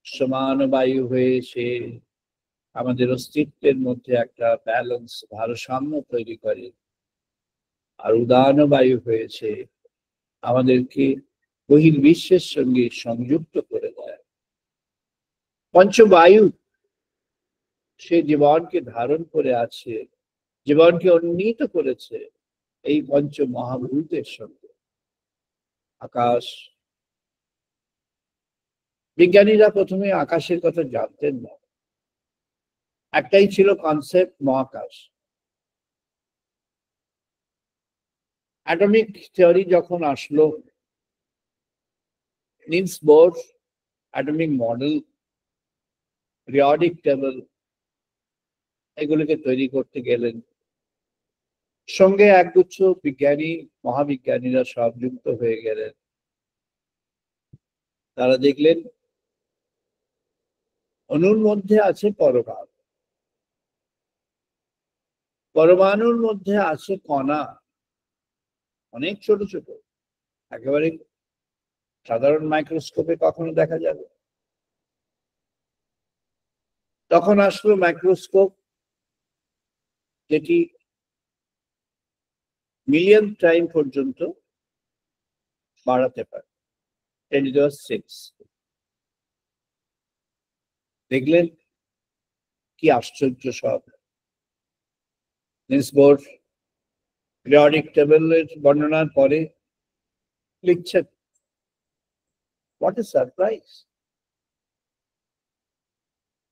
Speaker 2: সমান বায়ু হয়ে সে আমাদের অস্তিত্বের মধ্যে একটা ব্যালেন্স, ভারসাম্য তৈরি করে। আর উদান বায়ু হয়েছে আমাদেরকে বহির্বিশ্বের সঙ্গে সংযুক্ত করে দেয়। পঞ্চবায়ু সে জীবনকে ধারণ করে আছে, জীবনকে উন্নীত করেছে এই পঞ্চ মহাভূতের সঙ্গে। আকাশ, বিজ্ঞানীরা প্রথমে আকাশের কথা জানতেন না, একটাই ছিল কনসেপ্ট, মহাকাশ। অ্যাটমিক থিওরি যখন আসলো, Nils bore atomic model, periodic table, এগুলোকে তৈরি করতে গেলেন। সঙ্গে একগুচ্ছ বিজ্ঞানী, মহাবিজ্ঞানীরা সব যুক্ত হয়ে গেলেন। তারা দেখলেন অণুর মধ্যে আছে পরমাণু, পরমাণুর মধ্যে আছে কণা, অনেক ছোট ছোট, একেবারে সাধারণ মাইক্রোস্কোপে কখনো দেখা যাবে। তখন আসলো মাইক্রোস্কোপ, যেটি মিলিয়ন টাইম পর্যন্ত বাড়াতে পারে, 10⁶। দেখলেন কি আশ্চর্য সব। নিলস বোর পিরিয়ডিক টেবলের বর্ণনার পরে লিখছেন, what a surprise!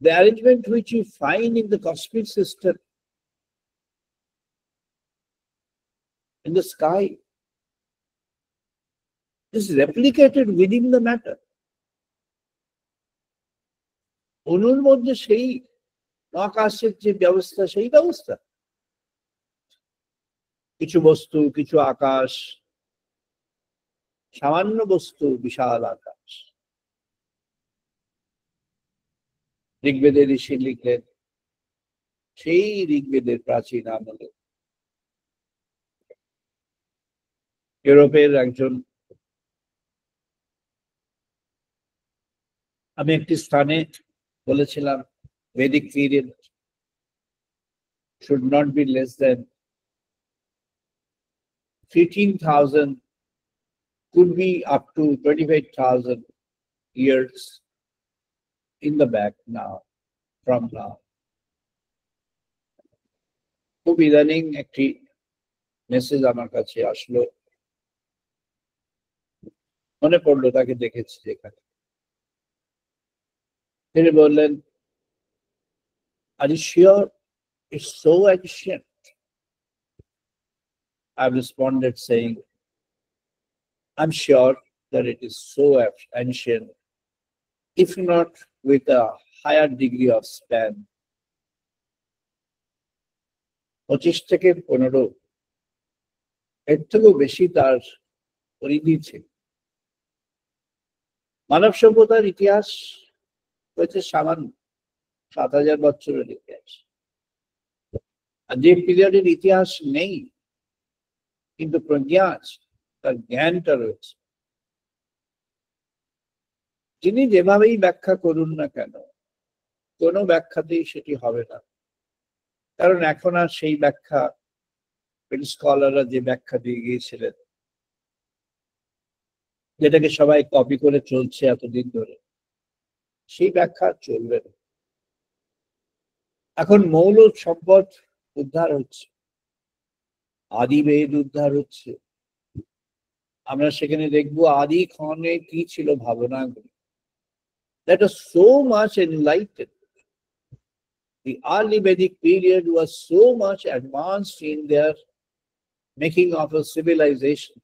Speaker 2: The arrangement which you find in the cosmic system, in the sky, is replicated within the matter. অণুর মধ্যে সেই মহাকাশের যে ব্যবস্থা, সেই ব্যবস্থা। কিছু বস্তু, কিছু আকাশ, সামান্য বস্তু, বিশাল আকাশ। ঋগ্বেদের ঋষি লিখলেন, সেই ঋগ্বেদের প্রাচীন আমলে ইউরোপের একজন, আমি একটি স্থানে বলেছিলাম Vedic period should not be less than 13,000, could be up to 25,000 years in the back now, from now. খুব ইদানিং একটি মেসেজ আমার কাছে আসলো, মনে পড়লো তাকে দেখেছি যেখানে। তিনি বললেন, Are you sure it's so ancient? I responded saying, I'm sure that it is so ancient, if not with a higher degree of span. 25 থেকে 15, এর থেকেও বেশি তার পরিধি ছিল। মানব সভ্যতার ইতিহাস হয়েছে সামান্য 7,000 বছরের ইতিহাস, আর যে পিরিয়ডের ইতিহাস নেই কিন্তু প্রজ্ঞা আছে, তার জ্ঞানটা রয়েছে। যিনি যেভাবেই ব্যাখ্যা করুন না কেন, কোনো ব্যাখ্যাতেই সেটি হবে না, কারণ এখন আর সেই ব্যাখ্যা স্কলাররা যে ব্যাখ্যা দিয়ে গিয়েছিলেন, যেটাকে সবাই কপি করে চলছে এতদিন ধরে, সেই ব্যাখ্যা চলবে না। এখন মৌল সম্পদ উদ্ধার হচ্ছে, আদি বেদ উদ্ধার হচ্ছে। আমরা সেখানে দেখবো আদি ক্ষণে কি ছিল ভাবনাগুলি, that was so much enlightened. The early Vedic period was so much advanced in their making of a civilization.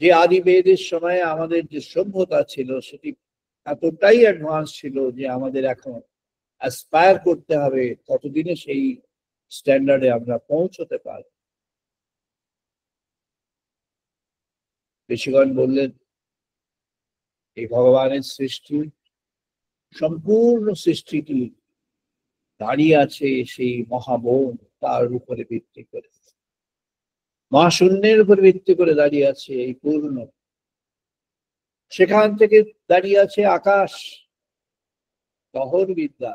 Speaker 2: যে আদি বেদের সময়ে আমাদের যে সভ্যতা ছিল সেটি এতটাই অ্যাডভান্স ছিল যে আমাদের এখন অ্যাসপায়ার করতে হবে ততদিনে সেই স্ট্যান্ডার্ডে আমরা পৌঁছতে পারি। ঋষিগণ বললেন, এই ভগবানের সৃষ্টি, সম্পূর্ণ সৃষ্টিটি দাঁড়িয়ে আছে সেই মহাবন, তার উপরে ভিত্তি করে, মহাশূন্যের উপর ভিত্তি করে দাঁড়িয়ে আছে এই পূর্ণ। সেখান থেকে দাঁড়িয়ে আছে আকাশ, তহর বিদ্যা,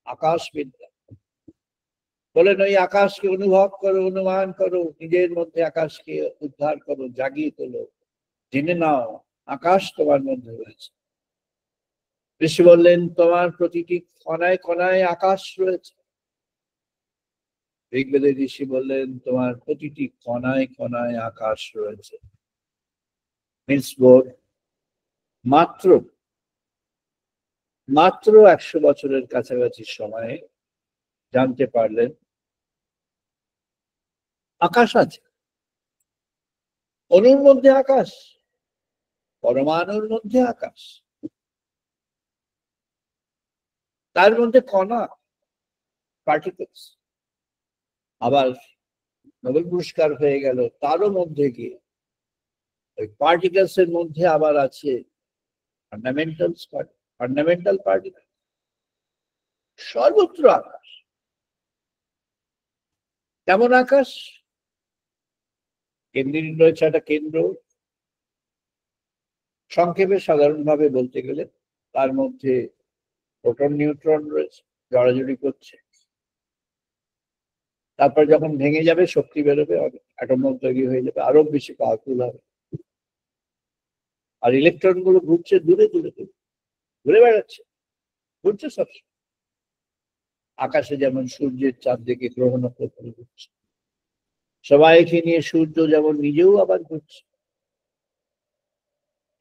Speaker 2: আকাশ বিদ্যা। বলেন ওই আকাশকে অনুভব করো, অনুমান করো, নিজের মধ্যে আকাশকে উদ্ধার করো, জাগিয়ে তোলো, জেনে নাও আকাশ তোমার মধ্যে রয়েছে। ঋষি বললেন, তোমার প্রতিটি কণায় কণায় আকাশ রয়েছে। ঋগ্বেদের ঋষি বললেন, তোমার প্রতিটি কণায় কণায় আকাশ রয়েছে। মিন্স বোর্ড মাত্র 100 বছরের কাছাকাছি সময়ে জানতে পারলেন আকাশ আছে, অণুর মধ্যে আকাশ, পরমাণুর মধ্যে আকাশ, তার মধ্যে কণা, পার্টিকেলস। আবার নোবেল পুরস্কার হয়ে গেল, তারও মধ্যে গিয়ে ওই পার্টিকেলস এর মধ্যে আবার আছে ফান্ডামেন্টাল পার্টিকেল। সর্বত্র আকাশ। কেমন আকাশ? কেন্দ্রের রয়েছে একটা কেন্দ্র, সংক্ষেপে সাধারণভাবে বলতে গেলে তার মধ্যে প্রোটন নিউট্রন রয়েছে, জড়াজড়ি করছে। তারপর যখন ভেঙে যাবে শক্তি বেরোবে, অ্যাটম তৈরি হয়ে যাবে, আরো বেশি পাওয়ারফুল হবে। আর ইলেকট্রন গুলো ঘুরছে দূরে দূরে দূরে, ঘুরে বেড়াচ্ছে, ঘুরছে সবসময়। আকাশে যেমন সূর্যের চারদিকে গ্রহ নক্ষত্র ঘুরছে, সবাইকে নিয়ে সূর্য যেমন নিজেও আবার ঘুরছে।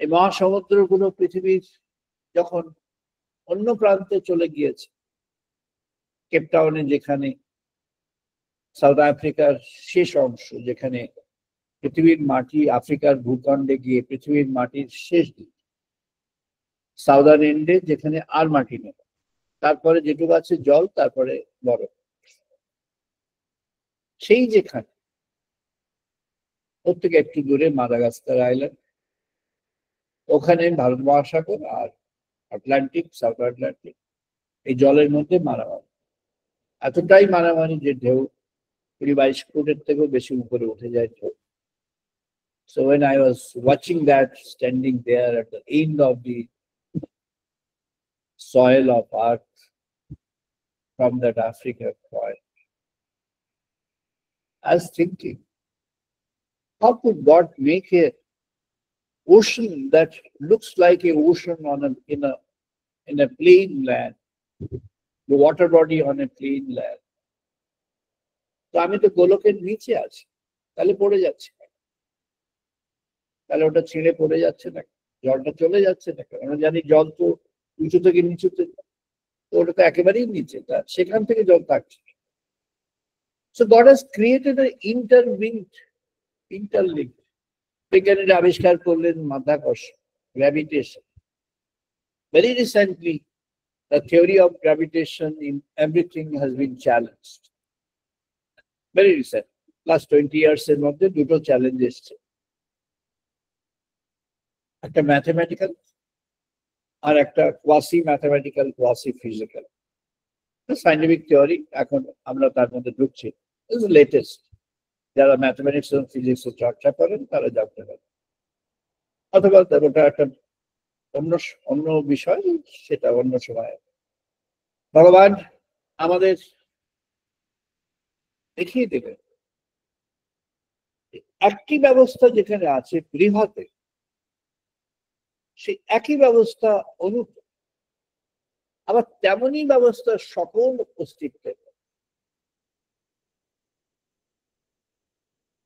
Speaker 2: এই মহাসমুদ্র গুলো পৃথিবীর যখন অন্য প্রান্তে চলে গিয়েছে, কেপটাউনে, যেখানে সাউথ আফ্রিকার শেষ অংশ, যেখানে পৃথিবীর মাটি আফ্রিকার ভূখণ্ডে গিয়ে পৃথিবীর মাটির শেষ দিক, সাউদার্ন এন্ডে, যেখানে আর মাটি নেই, তারপরে যেটুকু আছে জল, তারপরে বরফ। সেই যেখানে ওর থেকে একটু দূরে মাদাগাস্কার আইল্যান্ড, ওখানে ভারত মহাসাগর আর আটলান্টিক, সাউথ আটলান্টিক, এই জলের মধ্যে মারামারি। এতটাই মারামারি যে ঢেউ 20-22 ফুটের থেকেও বেশি উপরে উঠে যায় ঢেউ। So when I was watching that, standing there at the end of the soil of earth from that Africa point, I was thinking, how could God make a ocean that looks like a ocean in a plain land, the water body on a plain land? তো আমি তো গোলকের নিচে আছি, তাহলে পড়ে যাচ্ছে, তাহলে ওটা ছিঁড়ে পড়ে যাচ্ছে না, জলটা চলে যাচ্ছে না। আমরা জানি জল তো উঁচু থেকে নিচুতে, তো ওটা তো একেবারেই নিচে, তা সেখান থেকে জল থাকছে। So God has created an interlinked. বিজ্ঞানীরা আবিষ্কার করলেন মাধ্যাকর্ষণ, gravitation. Very recently, the theory of gravitation in everything has been challenged. Very recent, last 20 years এর মধ্যে দুটো চ্যালেঞ্জ এসছে, একটা ম্যাথমেটিক্যাল আর একটা quasi mathematical, quasi physical. Scientific theory এখন আমরা তার মধ্যে ঢুকছি, লেটেস্ট। যারা ম্যাথমেটিক্স এবং ফিজিক্স চর্চা করেন তারা জানতে পারেন, অথবা ওটা একটা অন্য বিষয়, সেটা অন্য সময়। ভগবান আমাদের দেখিয়ে দেবেন একটি ব্যবস্থা যেখানে আছে বৃহতে, সেই একই ব্যবস্থা অনুপ, আবার তেমনই ব্যবস্থা সকল অস্তিত্বে।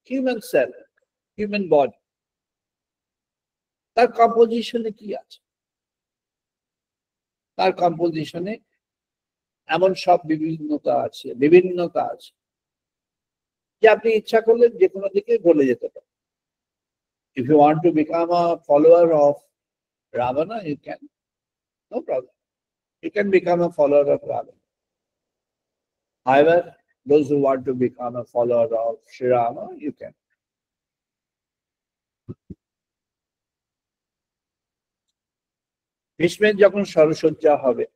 Speaker 2: হিউম্যান সেল, হিউম্যান বডি, তার কম্পোজিশনে কি আছে? তার কম্পোজিশনে এমন সব বিভিন্নতা আছে যে আপনি ইচ্ছা করলে যে কোনো দিকে গলে যেতে পারেন। If you want to become a follower of Ravana, you can, no problem. You can become a follower of Ravana. However, those who want to become a follower of Sri Rama, you can. ভীষ্মের যখন সরসজ্জা হবে,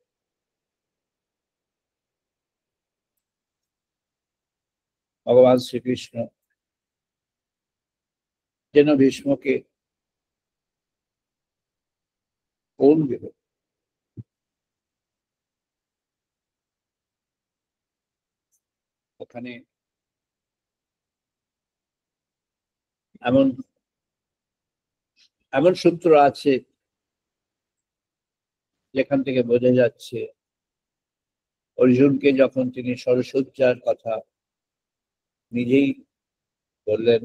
Speaker 2: ভগবান শ্রীকৃষ্ণ যেন ভীষ্মকে কোল দেবে, ওখানে এমন এমন সূত্র আছে যেখান থেকে বোঝা যাচ্ছে অর্জুনকে যখন তিনি সরসজ্জার কথা নিজেই বললেন,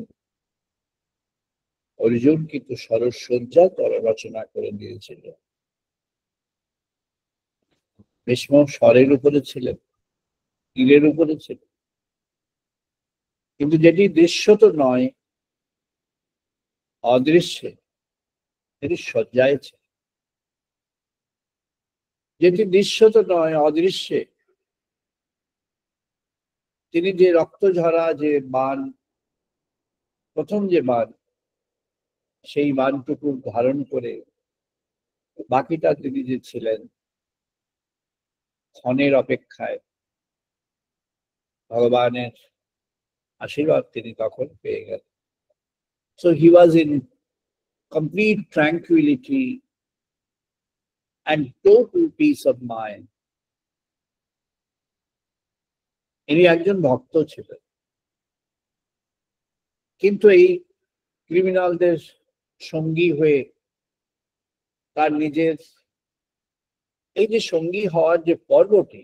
Speaker 2: অর্জুন কিন্তু সরসজ্জা রচনা করে দিয়েছিল। ভীষ্ম স্বরের উপরে ছিলেন, তীরের উপরে ছিলেন, কিন্তু যেটি দৃশ্যত নয়, অদৃশ্যে তিনি সজ্জায় ছিলেন। যেটি দৃশ্যত নয়, অদৃশ্যে তিনি যে রক্ত ঝরা যে বাণ, প্রথম যে বাণ, সেই বাণটুকু ধারণ করে বাকিটা তিনি যে ছিলেন ক্ষণের অপেক্ষায়, ভগবানের আশীর্বাদ তিনি তখন পেয়ে গেলেন। So he was in complete tranquility and total peace of mind. ইনি একজন ভক্ত ছিলেন, কিন্তু এই ক্রিমিনালদের সঙ্গী হয়ে তার নিজের এই যে সঙ্গী হওয়ার যে পর্বটি,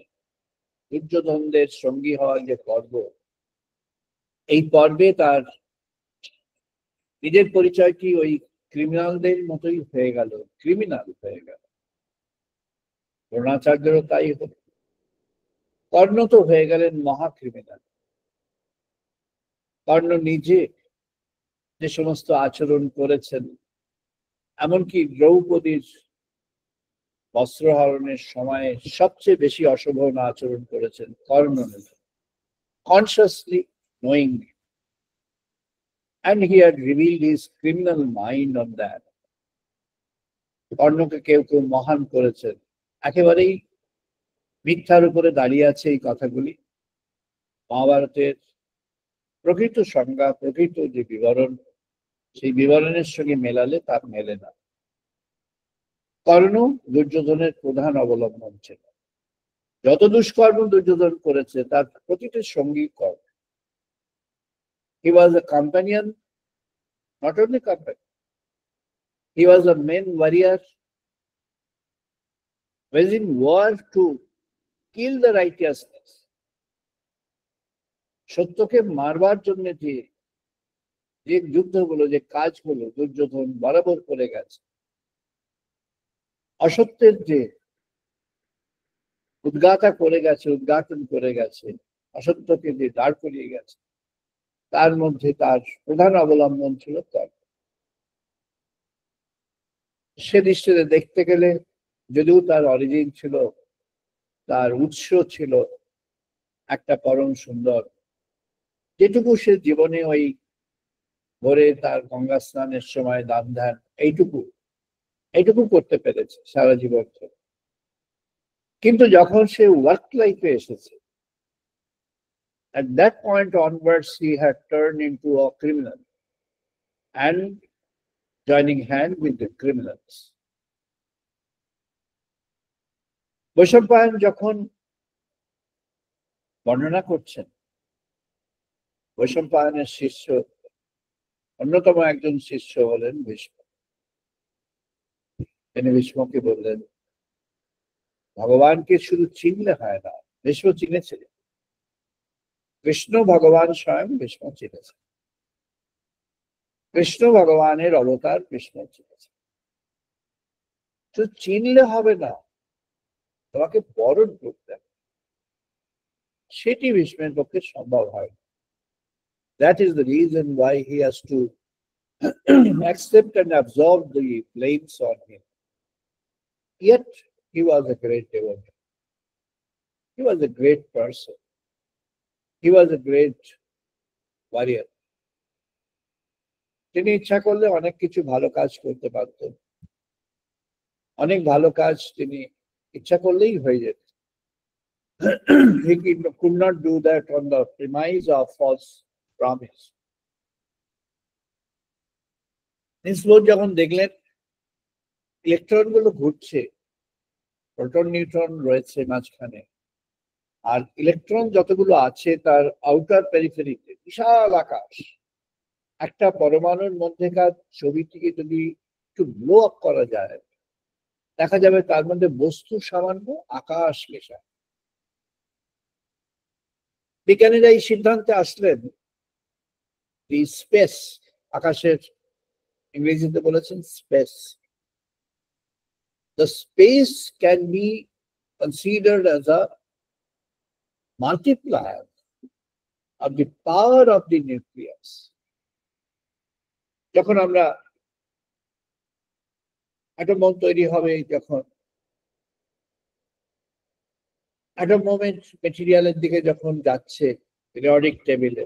Speaker 2: দুর্যোধনদের সঙ্গী হওয়ার যে পর্ব, এই পর্বে তার নিজের পরিচয়টি ওই ক্রিমিনালদের মতোই হয়ে গেল, ক্রিমিনাল হয়ে গেল। দ্রোণাচার্যেরও তাই হলো, কর্ণ তো হয়ে গেলেন মহা ক্রিমিনাল। কর্ণ নিজে যে সমস্ত আচরণ করেছেন, এমনকি দ্রৌপদীর বস্ত্রহরণের সময় সবচেয়ে বেশি অশোভন আচরণ করেছেন Karna, consciously, knowingly, and he had revealed his criminal mind on that. কর্ণকে কেউ কেউ মহান করেছেন, একেবারেই মিথ্যার উপরে দাঁড়িয়ে আছে এই কথাগুলি। মহাভারতের প্রকৃত সংজ্ঞা, প্রকৃত যে বিবরণ, সেই বিবরণের সঙ্গে মেলালে তার মেলে না। কর্ণ দুর্যোধনের প্রধান অবলম্বন ছিল। যত দুষ্কর্ম দুর্যোধন করেছে তার প্রতিটির সঙ্গী কর্ণ। He was a companion, not only companion, he was a main warrior waging war to kill the righteousness. সত্যকে মারবার জন্য যে যুদ্ধগুলো, যে কাজগুলো দুর্যোধন বরাবর করে গেছে, অসত্যের যে উদ্ঘাটন করে গেছে, অসত্যকে যে দাঁড় করিয়ে গেছে, তার মধ্যে তার প্রধান অবলম্বন ছিল কর্ণ। সে দৃষ্টিতে দেখতে গেলে, যদিও তার অরিজিন ছিল, তার উৎস ছিল একটা পরম সুন্দর, যেটুকু সে জীবনে ওই ভোরে তার গঙ্গা স্নানের সময় দান ধ্যান এইটুকু করতে পেরেছে সারা জীবন ধরে। কিন্তু যখন সে ওয়ার্ক লাইফে এসেছে, at that point onwards he had turned into a criminal and joining hand with the criminals. Vaishampayana যখন বর্ণনা করছেন, বৈশম্পায়নের শিষ্য, অন্যতম একজন শিষ্য হলেন ভীষ্ম। তিনি ভীষ্মকে বললেন, ভগবানকে শুধু চিনলে হয় না। ভীষ্ম চিনেছিলেন, কৃষ্ণ ভগবান স্বয়ং ভীষ্ম চিনেছেন, কৃষ্ণ ভগবানের অবতার কৃষ্ণ চিনেছেন। শুধু চিনলে হবে না, তোমাকে বরণ করতে হবে। সেটি ভীষ্মের পক্ষে সম্ভব হয়। That is the reason why he has to accept and absorb the blames on him. Yet he was a great devotee. He was a great person. He was a great warrior. তিনি ইচ্ছা করলে অনেক কিছু ভালো কাজ করতে পারতেন, অনেক ভালো কাজ তিনি ইচ্ছা করলেই হয়ে যেত। He could not do that on the premise of false promise. Nils bore যখন দেখলেন ইলেকট্রন গুলো ঘুরছে, প্রোটন নিউট্রন রয়েছে মাঝখানে, আর ইলেকট্রন যতগুলো আছে তার আউটার পেরিফেরিতে বিশাল আকাশ, একটা পরমাণুর মধ্যেকার ছবিটিকে যদি একটু ব্লো আপ করা যায়, দেখা যাবে তার মধ্যে বস্তু সামান্য, আকাশ মেশা। বিজ্ঞানীরা এই সিদ্ধান্তে আসলেন, স্পেস, আকাশের ইংরেজিতে বলেছেন space, the space can be considered as a multiplier of the power of the nucleus. যখন আমরা অ্যাটম বোম তৈরি হবে, যখন অ্যাটম মোমেন্ট মেটেরিয়ালের দিকে যখন যাচ্ছে পিরিয়ডিক টেবিলে,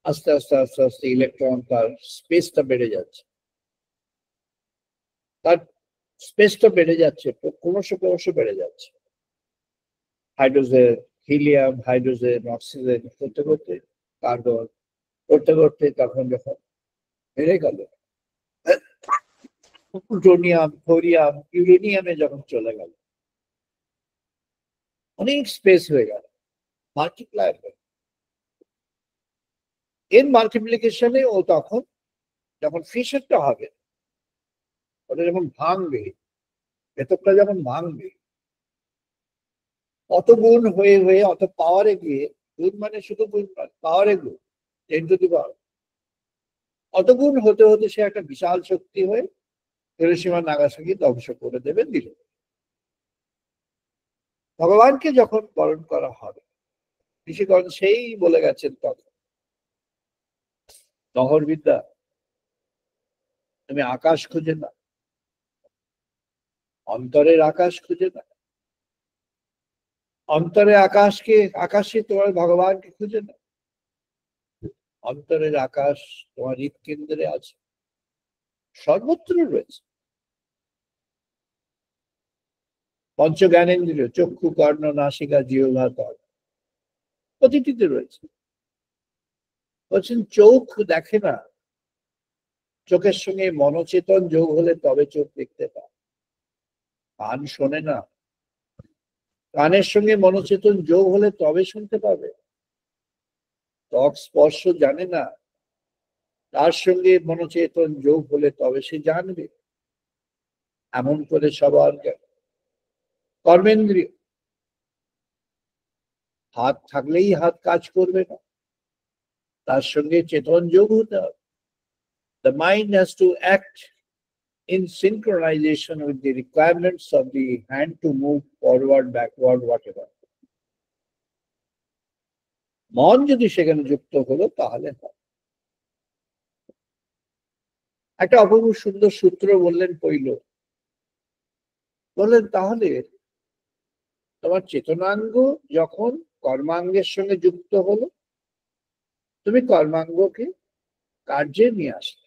Speaker 2: আস্তে আস্তে আস্তে আস্তে ইলেকট্রন তার স্পেসটা বেড়ে যাচ্ছে, তার স্পেসটা বেড়ে যাচ্ছে, ক্রমশ বেড়ে যাচ্ছে। হাইড্রোজেন, হিলিয়াম, হাইড্রোজেন, অক্সিজেন করতে করতে, কার্বন করতে করতে, তখন যখন বেড়ে গেল প্লুটোনিয়াম, থোরিয়াম, ইউরেনিয়ামে যখন চলে গেল, অনেক স্পেস হয়ে গেল, মাল্টিপ্লাই হয়ে। এর মাল্টিপ্লিকেশনে ও তখন যখন ফিশনটা হবে, ওটা যখন ভাঙবে, ভেতরটা যখন ভাঙবে, অত গুণ হয়ে হয়ে, অত পাওয়ারে গিয়ে, গুণ মানে শুধু গুণ নয়, পাওয়ারে গুণ, 10 to the power, অত গুণ হতে হতে সে একটা বিশাল শক্তি হয়ে হিরোশিমা নাগাসাকি ধ্বংস করে দেবে দিল। ভগবানকে যখন বরণ করা হবে, ঋষিগণ সেই বলে গেছেন তখন, নহর বিদ্যা, তুমি আকাশ খুঁজে না, অন্তরের আকাশ খুঁজে না, অন্তরে আকাশে তোমার ভগবানকে খুঁজে না, অন্তরের আকাশ তোমার হৃৎকেন্দ্রে আছে, সর্বত্র রয়েছে। পঞ্চ জ্ঞানেন্দ্রিয় চক্ষু কর্ণ নাসিকা জিহ্বা ত্বক প্রতিটিতে রয়েছে। বলছেন চোখ দেখে না, চোখের সঙ্গে মনোচেতন যোগ হলে তবে চোখ দেখতে পায়। কান শোনে না, কানের সঙ্গে মনোচেতন যোগ হলে তবে শুনতে পাবে। ত্বক স্পর্শ জানে না, তার সঙ্গে মনোচেতন যোগ হলে তবে সে জানবে। এমন করে সবার জ্ঞান। কর্মেন্দ্রিয়, হাত থাকলেই হাত কাজ করবে না, তার সঙ্গে চেতন যোগ হতে হবে। The mind has to act in synchronization with the requirements of the hand to move forward, backward, whatever. মন যদি সেখানে যুক্ত হলো তাহলে হয়। একটা অপূর্ব সুন্দর সূত্র বললেন পৈল, বললেন তাহলে তোমার চেতনাঙ্গ যখন কর্মাঙ্গের সঙ্গে যুক্ত হলো, তুমি কর্মাঙ্গকে কার্যে নিয়ে আসলে।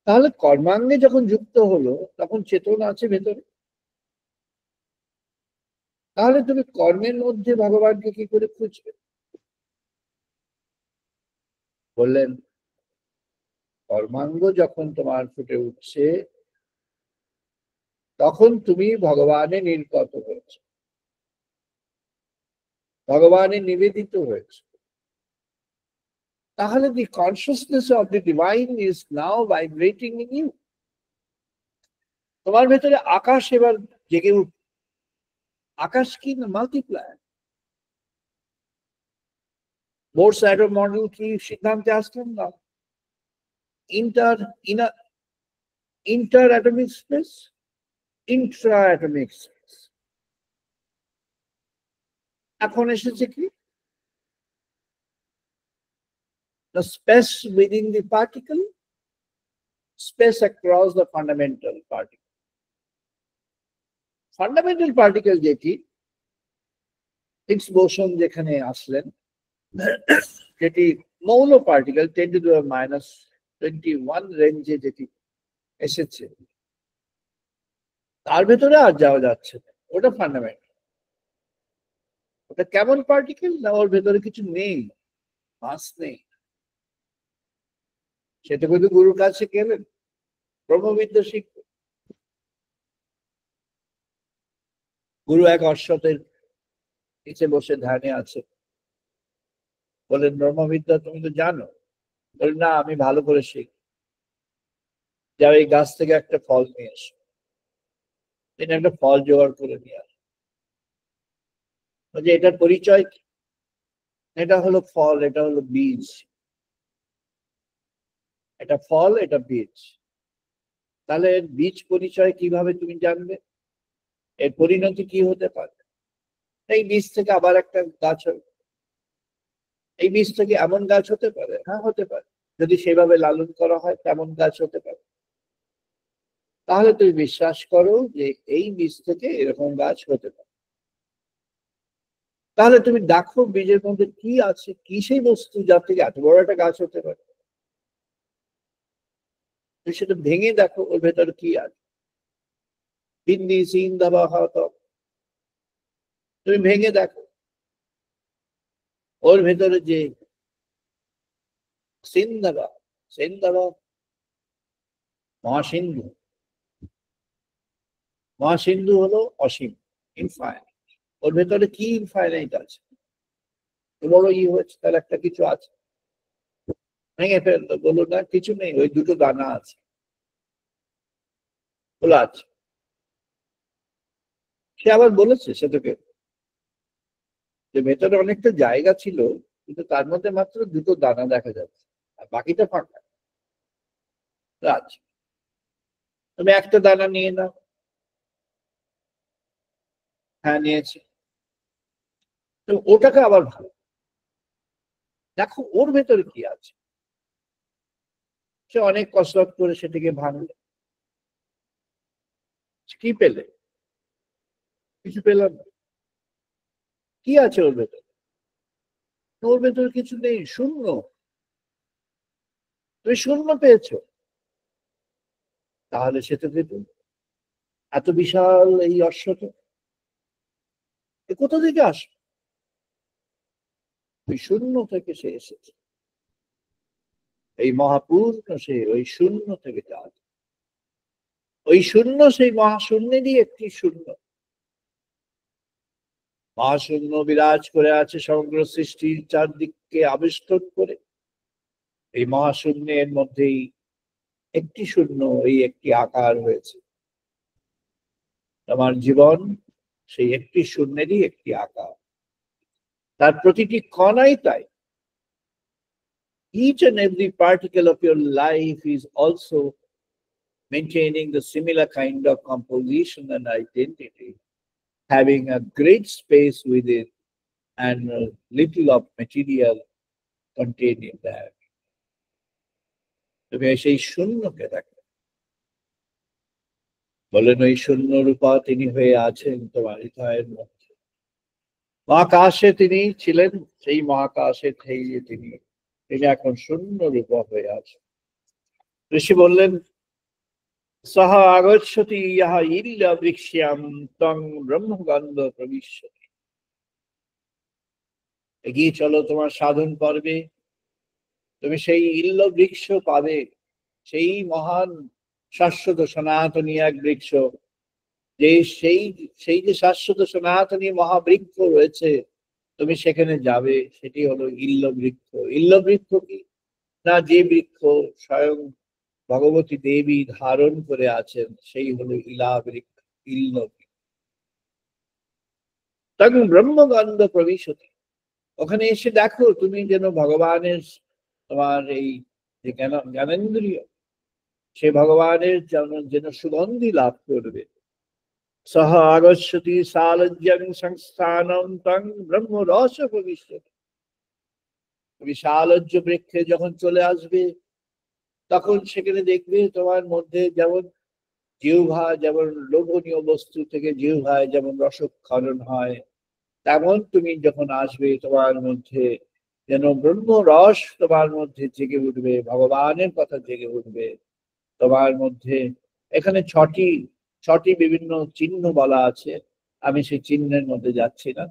Speaker 2: তাহলে কর্মাঙ্গে যখন যুক্ত হলো তখন চেতনা আছে ভেতরে, তাহলে তুমি কর্মের মধ্যে ভগবানকে কি করে খুঁজবে? বললেন কর্মাঙ্গ যখন তোমার ফুটে উঠছে তখন তুমি ভগবানে নির্গত হয়েছে, ভগবানে নিবেদিত হয়েছে। তাহলে the consciousness of the divine is now vibrating in you. তোমার ভেতরে আকাশ এবার জেগে উঠ। আকাশ কি না? মাল্টিপ্লায়ার। বোরস অ্যাটম মডেল কি সিদ্ধান্তে আসলেন না? Inter atomic space, Intra atomic space. এখন এসেছে কি? The space within the particle, space across the fundamental particle. Fundamental particle যেটি হিগস বোসন যেখানে আসলেন, যেটি মৌল পার্টিকেল 10⁻21 রেঞ্জে যেটি এসেছে, তার ভেতরে আর যাওয়া যাচ্ছে না। ওটা ফান্ডামেন্টাল। ওটা কেমন পার্টিকেল না, ওর ভেতরে কিছু নেই, মাস নেই। সেটা কিন্তু গুরুর কাছে গেলেন, ব্রহ্মবিদ্যা শিখবে। গুরু এক অশ্বতের নিচে বসে ধ্যানে আছে, বলেন ব্রহ্মবিদ্যা তুমি তো জানো। বলেন না, আমি ভালো করে শিখি। যাও এই গাছ থেকে একটা ফল নিয়ে এসো। তিনি একটা ফল জোগাড় করে নিয়ে আসে। বলছে এটার পরিচয় কি? এটা হলো ফল, এটা হলো বীজ। এটা ফল, এটা বীজ। তাহলে এর বীজ পরিচয় কিভাবে তুমি জানবে? এর পরিণতি কি হতে পারে? এই বীজ থেকে আবার একটা গাছ হবে। এই বীজ থেকে এমন গাছ হতে পারে, হ্যাঁ হতে পারে। যদি সেভাবে লালন করা হয় তেমন গাছ হতে পারে। তাহলে তুমি বিশ্বাস করো যে এই বীজ থেকে এরকম গাছ হতে পারে। তাহলে তুমি দেখো বীজের মধ্যে কি আছে, কি সেই বস্তু যার থেকে এত বড় একটা গাছ হতে পারে। তুমি সেটা ভেঙে দেখো ওর ভেতরে কি আছে। বিন্দি সিন দাবা হত, তুমি ভেঙে দেখো ওর ভেতরে যে সিন্দাবা, সিন্দাবা মহাসিন্ধু। মহাসিন্ধু হলো অসীম, ইনফাইনাইট। ওর ভেতরে কি ইনফাইনাইট আছে? বড় হয়েছে, তার একটা কিছু আছে। ভেঙে ফেললো, বলো না কিছু নেই, ওই দুটো দানা আছে, বলো আছে। সে আবার বলেছে সেটাকে যে ভেতরে অনেকটা জায়গা ছিল, কিন্তু তার মধ্যে মাত্র দুটো দানা দেখা যাচ্ছে, আর বাকিটা ফাঁকা আছে। তুমি একটা দানা নিয়ে নাও। হ্যাঁ নিয়েছি। তো ওটাকে আবার ভালো দেখো ওর ভেতরে কি আছে। সে অনেক কসরত করে সেটাকে ভাঙলে, কি পেলে? কিছু পেলাম না। কি আছে ওর ভেতরে? ওর ভেতরে কিছু নেই, শূন্য। তুমি শূন্য পেয়েছো, তাহলে সেটাকে তুমি এত বিশাল এই অশ্বটা এ কোথা থেকে আসবে? ওই শূন্য থেকে সে এসেছে। এই মহাপূর্ণ সে ওই শূন্য থেকে যান। ওই শূন্য সেই মহাশূন্যেরই একটি শূন্য। মহাশূন্য বিরাজ করে আছে সমগ্র সৃষ্টির চারদিককে আবিষ্কৃত করে। এই মহাশূন্যের মধ্যেই একটি শূন্য, এই একটি আকার হয়েছে। আমার জীবন সেই একটি শূন্যেরই একটি আকার, তার প্রতিটি কণাই তাই। Each and every particle of your life is also maintaining the similar kind of composition and identity, having a great space within and a little of material contained in that. তুমি সেই শূন্যকে দেখো, বলেন ওই শূন্য রূপা তিনি হয়ে আছেন তোমার হৃদয়ের মধ্যে। মহাকাশে তিনি ছিলেন, সেই মহাকাশে থেকে তিনি এখন শূন্য রূপা হয়ে আছেন। ঋষি বললেন, সহ আগচ্ছতি ইহা ইল্ল বৃক্ষ্যাম তং ব্রহ্মগন্ধ প্রবিশ্যতি। এগিয়ে চলো তোমার সাধন পর্বে, তুমি সেই ইল্ল বৃক্ষ পাবে, সেই মহান শাশ্বত সনাতনী এক বৃক্ষ, যে সেই যে শাশ্বত সনাতনী মহাবৃক্ষ রয়েছে, তুমি সেখানে যাবে, সেটি হলো ইল্ল বৃক্ষ। ইল্ল বৃক্ষ কি না, যে বৃক্ষ স্বয়ং ভগবতী দেবী ধারণ করে আছেন, সেই হলো ইলা বৃক্ষ, ইল্ল বৃক্ষ। তখন ব্রহ্মগন্ধ প্রবিশতি, ওখানে এসে দেখো তুমি যেন ভগবানের, তোমার এই যে জ্ঞানেন্দ্রিয়, সে ভগবানের যেন সুগন্ধি লাভ করবে। সহ আগচ্ছতি সালজ্জং সংস্থানম তং ব্রহ্ম রস প্রবিশ্যতি। তুমি সালজ্জ বৃক্ষে যখন চলে আসবে, তখন সেখানে দেখবে তোমার মধ্যে যেমন জিহ্বা, যেমন লোভনীয় বস্তু থেকে জিহ্বায় যেমন রসক্ষরণ হয়, তেমন তুমি যখন আসবে তোমার মধ্যে যেন ব্রহ্ম রস তোমার মধ্যে জেগে উঠবে, ভগবানের কথা জেগে উঠবে তোমার মধ্যে। এখানে ছটি বিভিন্ন চিহ্ন বলা আছে, আমি সেই চিহ্নের মধ্যে যাচ্ছি না,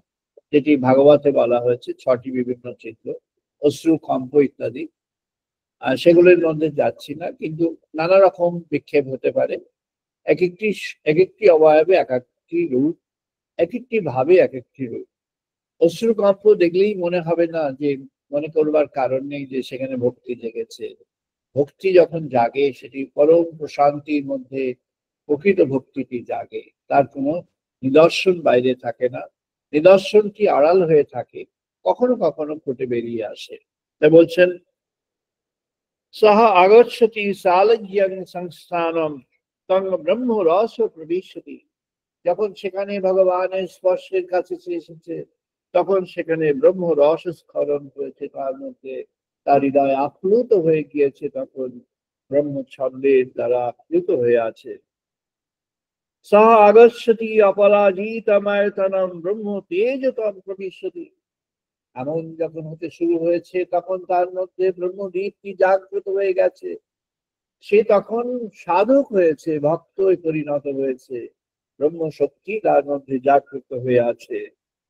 Speaker 2: যেটি ভাগবতে বলা হয়েছে ছটি বিভিন্ন চিহ্ন, অশ্রু, কম্প ইত্যাদি, আর সেগুলোর মধ্যে যাচ্ছি না। কিন্তু নানা রকম বিক্ষেপ হতে পারে, এক একটি অবয়বে এক একটি রূপ, এক একটি ভাবে এক একটি রূপ। অশ্রুকম্প দেখলেই মনে হবে না, যে মনে করবার কারণ নেই যে সেখানে ভক্তি জেগেছে। ভক্তি যখন জাগে, সেটি পরম প্রশান্তির মধ্যে প্রকৃত ভক্তিটি জাগে, তার কোনো নিদর্শন বাইরে থাকে না, নিদর্শনটি আড়াল হয়ে থাকে, কখনো কখনো ফুটে বেরিয়ে আসে। তাই বলছেন, সহ আগচ্ছতি সালজ্জং সংস্থানম তং ব্রহ্ম রস প্রবিশ্যতি। যখন সেখানে ভগবানের স্পর্শের কাছে এসেছে, তখন সেখানে ব্রহ্ম রস স্খলন হয়েছে তার মধ্যে, তার হৃদয় আপ্লুত হয়ে গিয়েছে, তখন ব্রহ্ম ছন্দের দ্বারা আপ্লুত হয়ে আছে। সহ আগচ্ছতি অপরাজিতমায়তনম ব্রহ্ম তেজতম প্রবিশ্যতি। এমন যখন হতে শুরু হয়েছে, তখন তার মধ্যে ব্রহ্মদীপটি জাগ্রত হয়ে গেছে, সে তখন সাধক হয়েছে, ভক্ত পরিণত হয়েছে, ব্রহ্ম শক্তি তার মধ্যে জাগ্রত হয়ে আছে,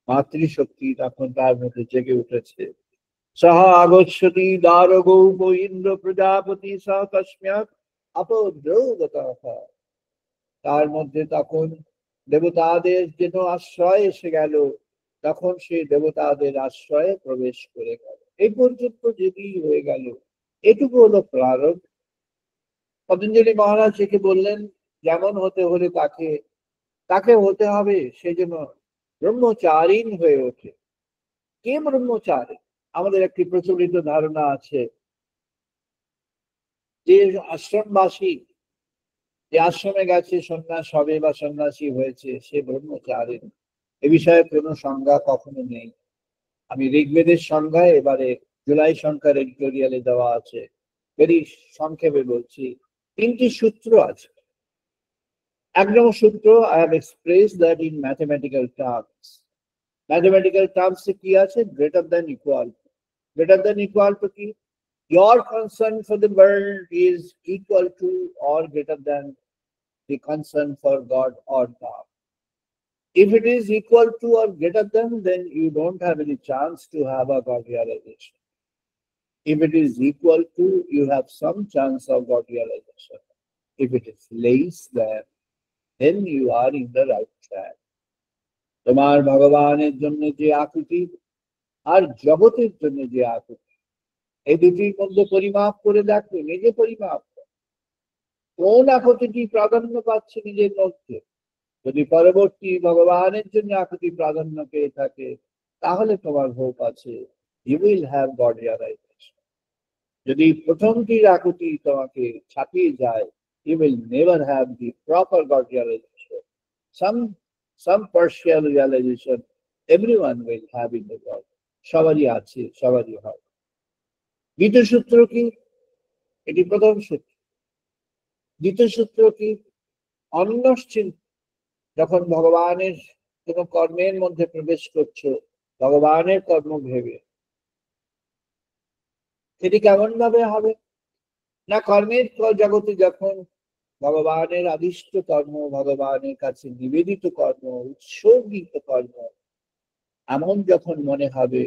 Speaker 2: মাতৃশক্তি তখন তার মধ্যে জেগে উঠেছে। সহ আগচ্ছতি দারগৌপ ইন্দ্র প্রজাপতি সহ তস্মাৎ অপদ্রৌগতঃ। তার মধ্যে তখন দেবতাদের যেন আশ্রয় এসে গেল, তখন সে দেবতাদের আশ্রয়ে প্রবেশ করে গেল। এই পর্যন্ত যদি হয়ে গেল, এটুকু হলো প্রারম্ভ। পতঞ্জলি মহারাজ একে বললেন, যেমন হতে হলে তাকে হতে হবে, সে যেন ব্রহ্মচারীন হয়ে ওঠে। কে ব্রহ্মচারী? আমাদের একটি প্রচলিত ধারণা আছে যে আশ্রমবাসী, যে আশ্রমে গেছে সন্ন্যাস হবে বা সন্ন্যাসী হয়েছে, সে ব্রহ্মচারী। এ বিষয়ে কোনো সংজ্ঞা কখনো নেই। আমি ঋগ্বেদের সংজ্ঞায় এবারে জুলাই সংখ্যার এডিটোরিয়ালে দেওয়া আছে, very সংক্ষেপে বলছি। 3টি সূত্র আছে। 1 নম্বর সূত্র, I have expressed that in mathematical terms. Mathematical terms এ কি আছে? Greater than equal. Greater than equal to কি? Your concern for the world is equal to or greater than the concern for God or Dham. If it is equal to or greater than, then you don't have any chance to have a God realization. If it is equal to, you have some chance of God realization. If it is less than, then you are in the right track. তোমার ভগবানের জন্য যে আকুতি আর জগতের জন্য যে আকুতি, এই দুটির মধ্যে পরিমাপ করে দেখো, নিজে পরিমাপ করো। কোন আকুতিটি প্রাধান্য পাচ্ছে নিজের মধ্যে? যদি পরবর্তী ভগবানের জন্য আকুতি প্রাধান্য পেয়ে থাকে, তাহলে তোমার হোপ আছে, you will have God realisation. যদি প্রথমটির আকুতি তোমাকে ছাপিয়ে যায়, you will never have the proper God realization. Some partial realization everyone will have in the world. সবারই আছে, সবারই হয়। দ্বিতীয় সূত্র কি? এটি প্রথম সূত্র। দ্বিতীয় সূত্র কি? অন্যশ্চিন্ত, যখন ভগবানের কোন কর্মের মধ্যে প্রবেশ করছো, ভগবানের কর্ম ভেবে, সেটি কেমন ভাবে হবে? না, কর্মের জগতে যখন ভগবানের আদিষ্ট কর্ম, ভগবানের কাছে নিবেদিত কর্ম, উৎসর্গিত কর্ম, এমন যখন মনে হবে,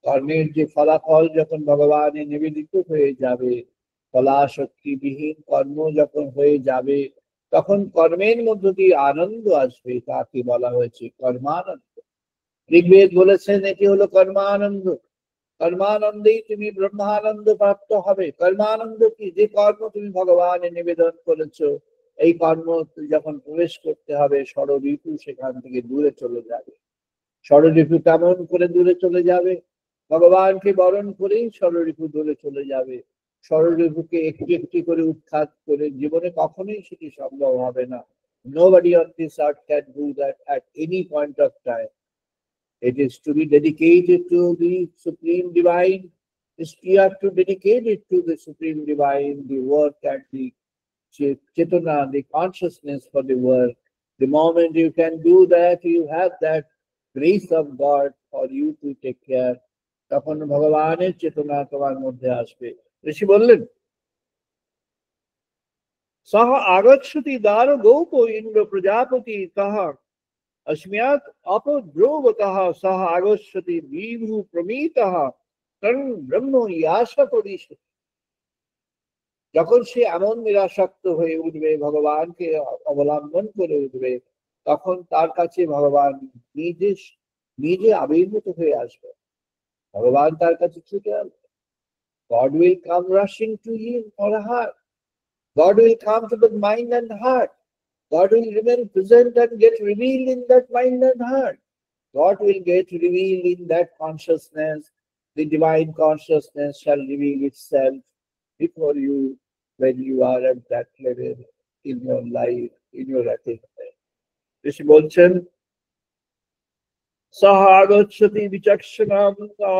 Speaker 2: কর্মের যে ফলাফল যখন ভগবানের নিবেদিত হয়ে যাবে, ফলাশক্তিবিহীন কর্ম যখন হয়ে যাবে, তখন কর্মের মধ্য দিয়ে আনন্দ আসবে। তাকে বলা হয়েছে কর্মানন্দ। ঋগ্বেদ বলেছেন এটি হলো কর্মানন্দ। কর্মানন্দেই তুমি ব্রহ্মানন্দ প্রাপ্ত হবে। কর্মানন্দ কি? যে কর্ম তুমি ভগবানে নিবেদন করেছো, এই কর্ম যখন প্রবেশ করতে হবে, ষড়ঋতু সেখান থেকে দূরে চলে যাবে। ষড়ঋতু কেমন করে দূরে চলে যাবে? ভগবানকে বরণ করেই ষড়ঋতু দূরে চলে যাবে। ষড়ঋতুকে একটি একটি করে উৎখাত করে জীবনে কখনোই সেটি সম্ভব হবে না। Nobody on this earth can do that at any point of time. It is to be dedicated to the Supreme Divine. You have to dedicate it to the Supreme Divine, the work and the Chetana, the consciousness for the work. The moment you can do that, you have that grace of God for you to take care. তখন ভগবানের চেতনা তোমার মধ্যে আসবে। ঋষি বললেন, সহ আগচ্ছতি দ্বার গোপ ইন্দ্র প্রজাপতি তাহা अस्म्यात् अपद्रोवतः सह आगच्छति विभु प्रमीतः তং ব্রহ্ম ইয়াশা পরিষতি। যখন সে এমন নিরাসক্ত হয়ে উঠবে, ভগবানকে অবলম্বন করে উঠবে, তখন তার কাছে ভগবান নিজে আবির্ভূত হয়ে আসবে। ভগবান তার কাছে ছুটে আসবে। God will come rushing to him or her. God will come to the mind and heart. God will remain present and get revealed in that mind and heart. God will get revealed in that consciousness. The divine consciousness shall reveal itself before you when you are at that level in your life, in your attainment. ঋষি বলছেন, সহ আগচ্ছতি বিচক্ষণাম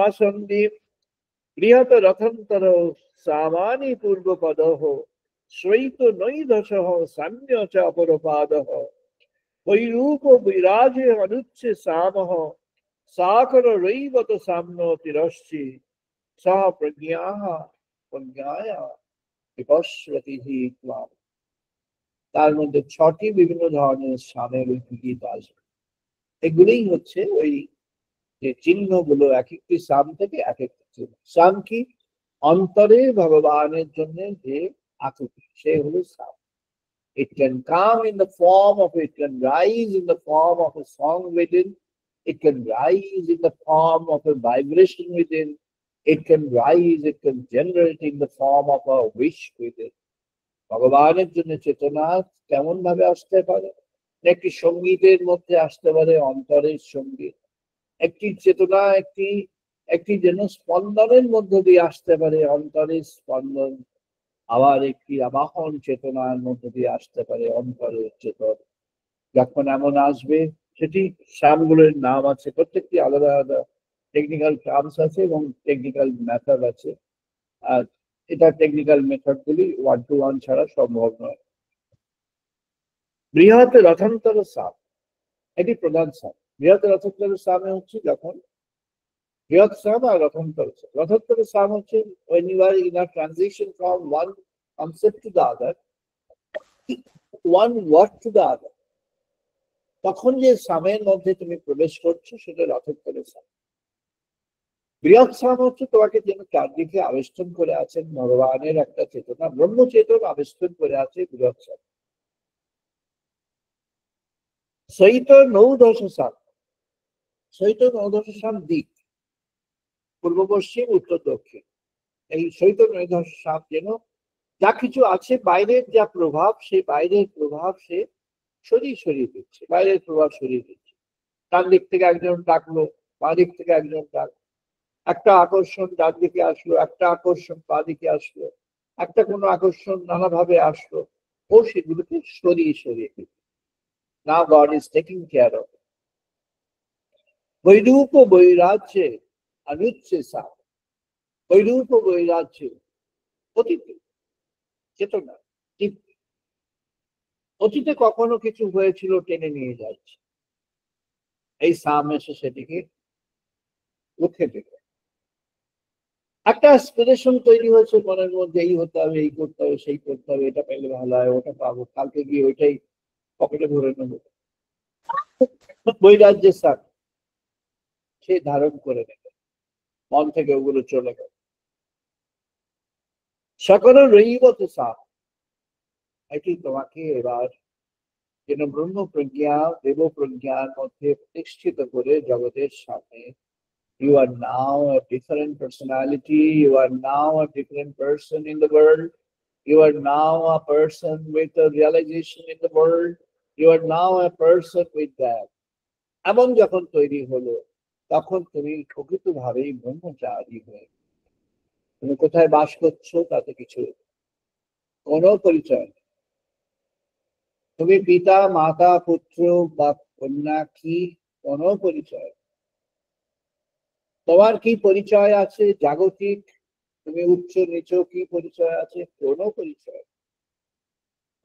Speaker 2: আসন্দি বৃহৎ রথন্তর সামানি পূর্বপদঃ শ্বৈত নৈদশঃ সাম্য চ অপরপাদঃ বৈরূপ বিরাজে অনুচ্ছে সামঃ সাকর রৈবত সাম্য তিরশ্চি সহ প্রজ্ঞায়া বিপশ্যতি ত্বাম। তার মধ্যে 6টি বিভিন্ন ধরনের সামের গীত আসবে। এগুলোই হচ্ছে ওই যে চিহ্নগুলো, এক একটি সাম থেকে এক একটি চিহ্ন। সাম কি? অন্তরে ভগবানের জন্য যে আকুতি, সে হলো সাম। It can come in the form of, it can rise in the form of a song within, it can rise in the form of a vibration within, it can rise, it can generate in the form of a wish within. ভগবানের জন্য চেতনা কেমন ভাবে আসতে পারে? একটি সঙ্গীতের মধ্যে আসতে পারে, অন্তরের সঙ্গীত। একটি চেতনা একটি যেন স্পন্দনের মধ্য দিয়ে আসতে পারে, অন্তরের স্পন্দন। আবার একটি আবাহন চেতনার মধ্য দিয়ে আসতে পারে, অন্তরের চেতন। যখন এমন আসবে, সেটি সামগুলোর নাম আছে, প্রত্যেকটি আলাদা আলাদা টেকনিক্যাল টার্মস আছে এবং টেকনিক্যাল মেথড আছে। আর এটা টেকনিক্যাল মেথড গুলি 1-to-1 ছাড়া সম্ভব নয়। বৃহৎ রথন্তর সাম, এটি প্রধান সাম। বৃহৎ রথন্তর সামে হচ্ছে যখন বৃহৎ সাম আর রথন্তর সাম। রথন্তর সাম হচ্ছে when you are in a transition from one concept to the other, one word to the other. তখন যে সামের মধ্যে তুমি প্রবেশ করছো সেটা রথক করে সাম। বৃহৎ সাম হচ্ছে তোমাকে যেন চারদিকে আবেষ্টন করে আছেন ভগবানের একটা চেতনা, ব্রহ্মচেতন আবেষ্টন করে আছে বৃহৎ সাম। সহিত নৌদশ সাম, সহিত নৌদশ সাম দিক পূর্ব পশ্চিম উত্তর দক্ষিণ। এই সহিত নৌদশ সাম যেন যা কিছু আছে বাইরের যা প্রভাব, সেই বাইরের প্রভাব সে সরিয়ে দিচ্ছে, বাইরের প্রভাব সরিয়ে দিচ্ছে। ডান দিক থেকে একজন ডাকলো, বাঁ দিক থেকে একজন ডাকলো, একটা আকর্ষণ ডান দিকে আসলো, একটা আকর্ষণ বাঁ দিকে আসলো, একটা কোনো আকর্ষণ নানাভাবে আসলো, ও সেগুলোকে সরিয়ে দিল। Now God is taking care of it. বৈরূপ বৈরাজ্যে অনুচ্ছে সা, বৈরূপ বৈরাজ্যে অতীতে চেতনা, অতীতে কখনো কিছু হয়েছিল টেনে নিয়ে যাচ্ছে, এই সাম এসে সেটিকে উঠে দেবে। একটা অ্যাসপিরেশন তৈরি হয়েছে মনের মধ্যে, এই হতে হবে, এই করতে হবে, সেই করতে হবে, এটা পেলে ভালো হয়, ওটা পাবো, কালকে গিয়ে ওইটাই পকেটে ভরে নেবো। বৈরাজ্যের সাথ সে ধারণ করে নেবে, মন থেকে ওগুলো চলে গেল। সকল রইবত সাপ, এটি তোমাকে এবার যেন ব্রহ্ম প্রজ্ঞা দেব প্রজ্ঞার মধ্যে প্রতিষ্ঠিত করে জগতের সামনে you are now a different personality, you are now a different person in the world, you are now a person with a realization in the world, you are now a person with that. এমন যখন তৈরি হলো তখন তুমি প্রকৃতভাবেই ব্রহ্মচারী হয়ে, তুমি কোথায় বাস করছো তাতে কিছু কোনো পরিচয় নেই। তুমি পিতা মাতা পুত্র বা কন্যা কি, কোনো পরিচয়। তোমার কি পরিচয় আছে জাগতিক, তুমি উচ্চ নিচ কি পরিচয় আছে, কোনো পরিচয়।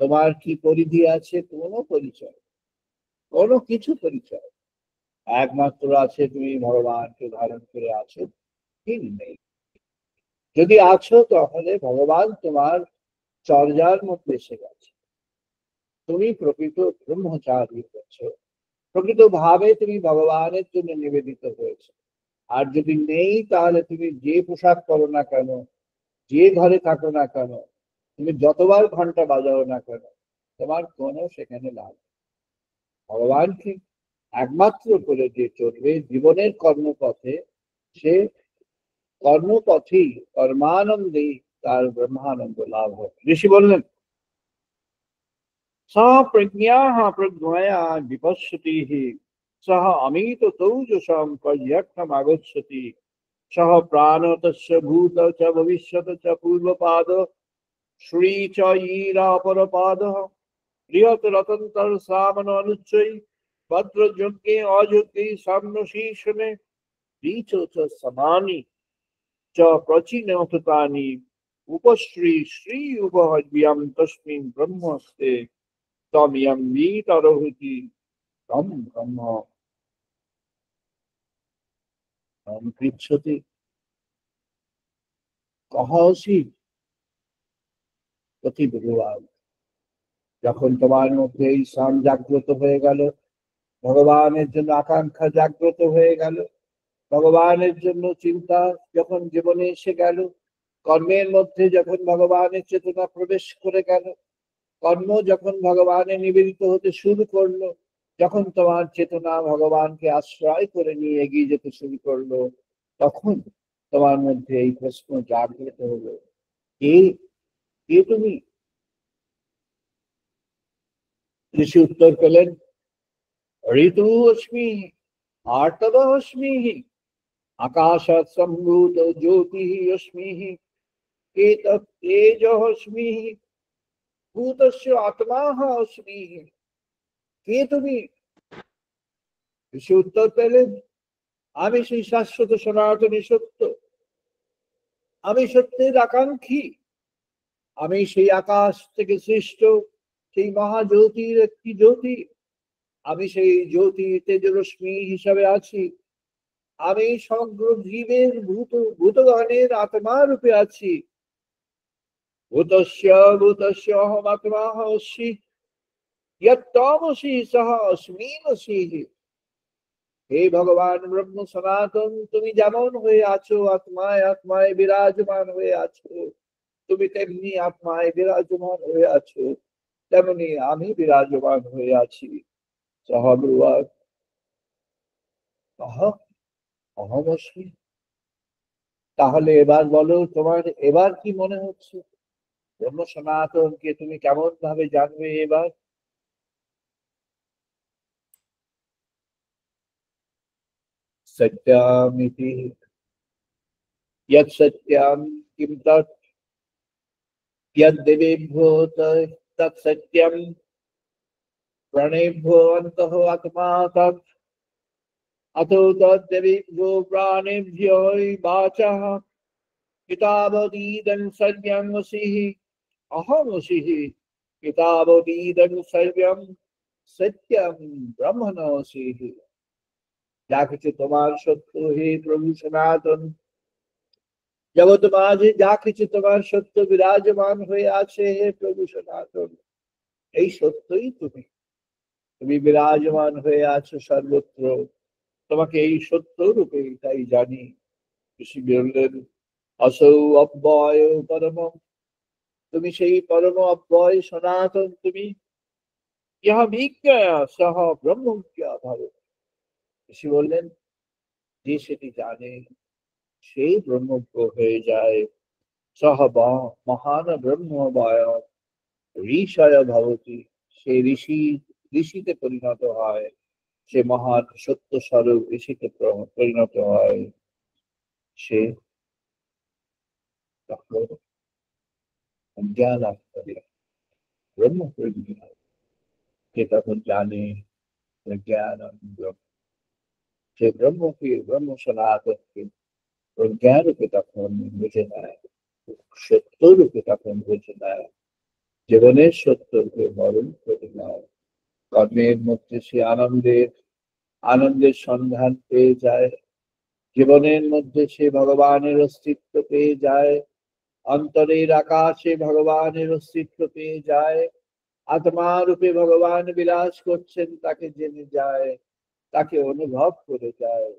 Speaker 2: তোমার কি পরিধি আছে, কোনো পরিচয়, কোনো কিছু পরিচয়। একমাত্র আছে তুমি ভগবানকে ধারণ করে আছো, ঠিক নেই। যদি আছো তাহলে ভগবান তোমার চর্যার মধ্যে এসে গেছে, তুমি প্রকৃত ব্রহ্মচারী হয়েছো, প্রকৃত ভাবে তুমি ভগবানের জন্য নিবেদিত হয়েছে। আর যদি নেই তাহলে তুমি যে পোশাক পরো না কেন, যে ঘরে থাকো না কেন, তুমি যতবার ঘন্টা বাজাও না কেন, তোমার কোনো সেখানে লাভ নেই। ভগবানকে একমাত্র করে যে চলবে জীবনের কর্মপথে, সে কর্মপথেই কর্মানন্দেই তার ব্রহ্মানন্দ লাভ হবে। ঋষি বললেন সহ প্রজ্ঞা প্রজ্ঞয়া বিপশ্যতি সহ অমিত তৌজসম পর্যক্ষম আগচ্ছতি সহ প্রাণ তস্য ভূত চ ভবিষ্যৎ চ পূর্বপাদ শ্রী চ ঈরা অপরপাদ বৃহৎ রতন্তর সামন অনুচ্চৈ ভদ্রযজ্ঞে অযজ্ঞে সাম্য শীর্ষণে ঋচ চ সমানি চ প্রচিনতানি উপশ্রী শ্রী উপহব্যাম তস্মিন ব্রহ্মস্তে তমিয়ং বিতরহতি তম ব্রহ্ম পৃচ্ছতি। কহসি অতি ভগবান, যখন তোমার মধ্যে এই সাম জাগ্রত হয়ে গেল, ভগবানের জন্য আকাঙ্ক্ষা জাগ্রত হয়ে গেল, ভগবানের জন্য চিন্তা যখন জীবনে এসে গেল, কর্মের মধ্যে যখন ভগবানের চেতনা প্রবেশ করে গেল, কর্ম যখন ভগবানের নিবেদিত হতে শুরু করলো, যখন তোমার চেতনা ভগবানকে আশ্রয় করে নিয়ে এগিয়ে যেতে শুরু করলো, তখন তোমার মধ্যে এই প্রশ্ন জাগ্রত হলো, কে তুমি? ঋষি উত্তর পেলেন ঋতু অস্মি আর্তব অস্মি আকাশাৎ সম্ভূত জ্যোতি অস্মি তেজ অস্মি ভূতস্য আত্মা অস্মি। কে তুমি? ঋষি উত্তর পেলেন আমি সেই শাশ্বত সনাতনী সত্য, আমি সত্যের আকাঙ্ক্ষী, আমি সেই আকাশ থেকে সৃষ্ট সেই মহাজ্যোতির একটি জ্যোতি, আমি সেই জ্যোতি তেজরশ্মি হিসাবে আছি, আমি সমগ্র জীবের ভূতগণের আত্মা রূপে আছি। ভূতস্য ভূতস্য অহম আত্মা অস্মি यत्तमसि सह अस्मिमसि। हे भगवान ब्रह्म सनातन, তুমি যেমন হয়ে আছো আত্মায় আত্মায় বিরাজমান হয়ে আছো, তুমি তেমনি আত্মায় বিরাজমান হয়ে আছো, তেমনি আমি বিরাজমান হয়ে আছি। সহ ব্রুয়াৎ অহম অহমস্মি। তাহলে এবার বলো, তোমার এবার কি মনে হচ্ছে? ব্রহ্ম সনাতনকে তুমি কেমন ভাবে জানবে এবার? সত্যামিতি यत् सत्यं किं तत् यद्देवेभ्यो तत् सत्यं प्राणेभ्यो अन्तः आत्मा तत् अतो तद्देवेभ्यो प्राणेभ्यो वाचः किताबदीदं सर्वं वसिः अहमसिः किताबदीदं सर्वं सत्यं ब्रह्मणोऽसिः। যা কিছু তোমার সত্য হে প্রভু সনাতন, জগৎ মাঝে যা কিছু তোমার সত্য বিরাজমান হয়ে আছে হে প্রভু সনাতন, এই সত্যই তুমি। তুমি বিরাজমান হয়ে আছো সর্বত্র, তোমাকে এই সত্য রূপে তাই জানি। ঋষি বললেন, অসৌ অব্যয় পরম, তুমি সেই পরম অব্যয় সনাতন তুমি। ইহা বিজ্ঞা সহ ব্রহ্মজ্ঞা ভাব। ঋষি বললেন, যে সেটি জানে সেই ব্রহ্মজ্ঞ হয়ে যায়। সহ মহান ব্রহ্মবয় ঋষয় ভবতি, সে ঋষিতে পরিণত হয়, সে মহান সত্য স্বরূপ ঋষিতে পরিণত হয়। সে তখন জ্ঞান লাভ করে, ব্রহ্ম পরিণত হয়। সে তখন জানে জ্ঞান ব্রহ্ম, সে ব্রহ্মকে ব্রহ্ম সনাতনকে জ্ঞান রূপে তখন বুঝে নেয়, সত্য রূপে তখন বুঝে নেয়, জীবনের সত্য রূপে বরণ করে নেয়। কর্মের মধ্যে সে আনন্দের সন্ধান পেয়ে যায়, জীবনের মধ্যে সে ভগবানের অস্তিত্ব পেয়ে যায়, অন্তরের আকাশে ভগবানের অস্তিত্ব পেয়ে যায়, আত্মা রূপে ভগবান বিরাজ করছেন তাকে জেনে যায়, তাকে অনুভব করে যায়।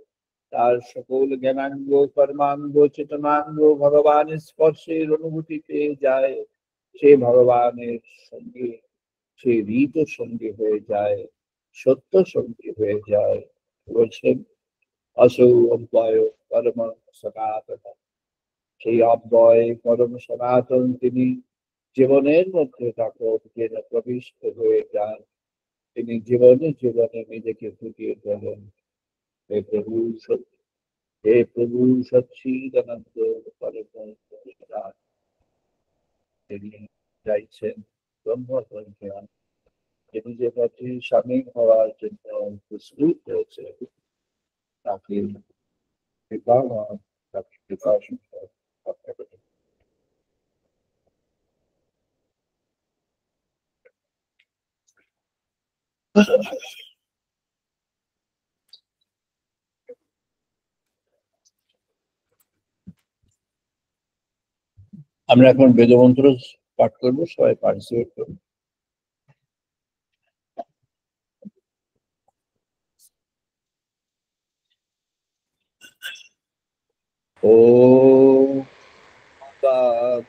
Speaker 2: তার সকল জ্ঞানাঙ্গ কর্মাঙ্গ চেতনাঙ্গ ভগবানের স্পর্শের অনুভূতি পেয়ে যায়। সে ভগবানের সঙ্গে, সে রীত সঙ্গী হয়ে যায়, সত্য সঙ্গী হয়ে যায়। বলছেন, অসৌ অব্যয় পরম সনাতন, সেই অব্যয় পরম সনাতন তিনি জীবনের মধ্যে তখন যেন প্রবিষ্ট হয়ে যান। তিনি জীবনে জীবনে নিজেকে ফুটিয়ে তোলেন। হে প্রভু সত্য, হে প্রভু সচ্চিদানন্দ পরম সনাতন, তিনি চাইছেন ব্রহ্ম জ্ঞান, তিনি যে পথে সামিল হওয়ার জন্য প্রস্তুত হয়েছে, তাকে কৃপা তাকে কৃপা আমরা এখন বেদমন্ত্র পাঠ করবো, সবাই পার্টিসিপেট করবো। ॐ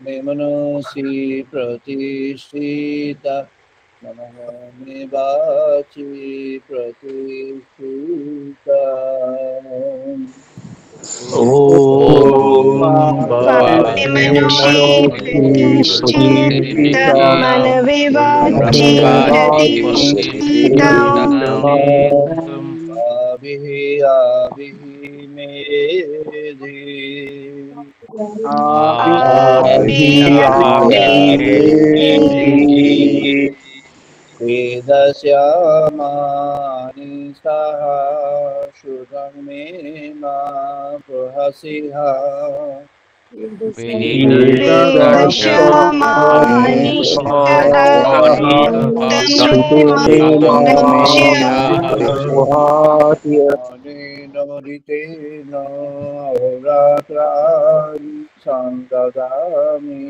Speaker 2: मे मनसि प्रतिष्ठित नमः मे वाचि प्रतिष्ठित
Speaker 3: ॐ
Speaker 4: मनवे वाचि
Speaker 2: वेदस्यामानि सह शुभं मे मा प्रहसिहा नमरितेन अहोरात्राणि सन्ददामि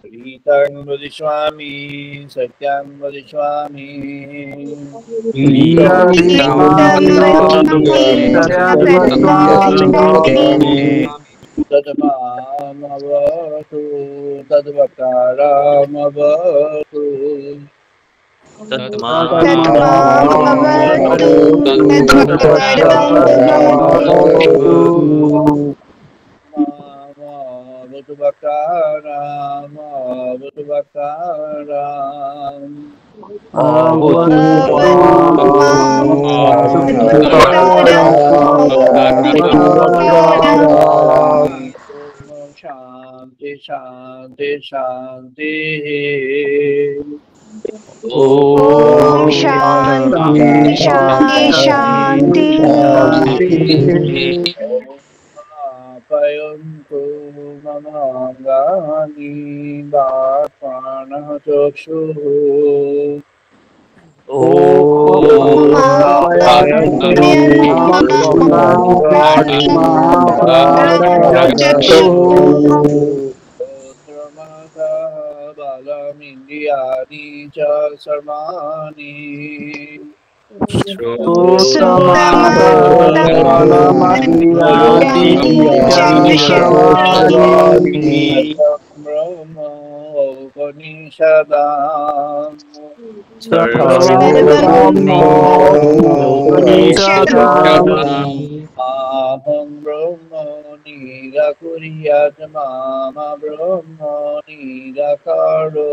Speaker 2: Ritam Bodhiswami, Satyam Bodhiswami, Tadamamavatu, Tadvakaramavatu,
Speaker 4: Tatmamavatu tadvakaram
Speaker 2: Mavatu Bakaram, Mavatu Bakaram.
Speaker 4: Bhavatu mam
Speaker 2: Shanti, Shanti, Shanti.
Speaker 4: Om Shanti Shanti Shanti
Speaker 2: Payantu Mamangani Bhatmana Chakshuru.
Speaker 4: Om
Speaker 2: Tramata Balamindiyani cha Sarmani Brahma Upanishadam Aham Brahma Nirakuriyat Mama Brahma Nirakaro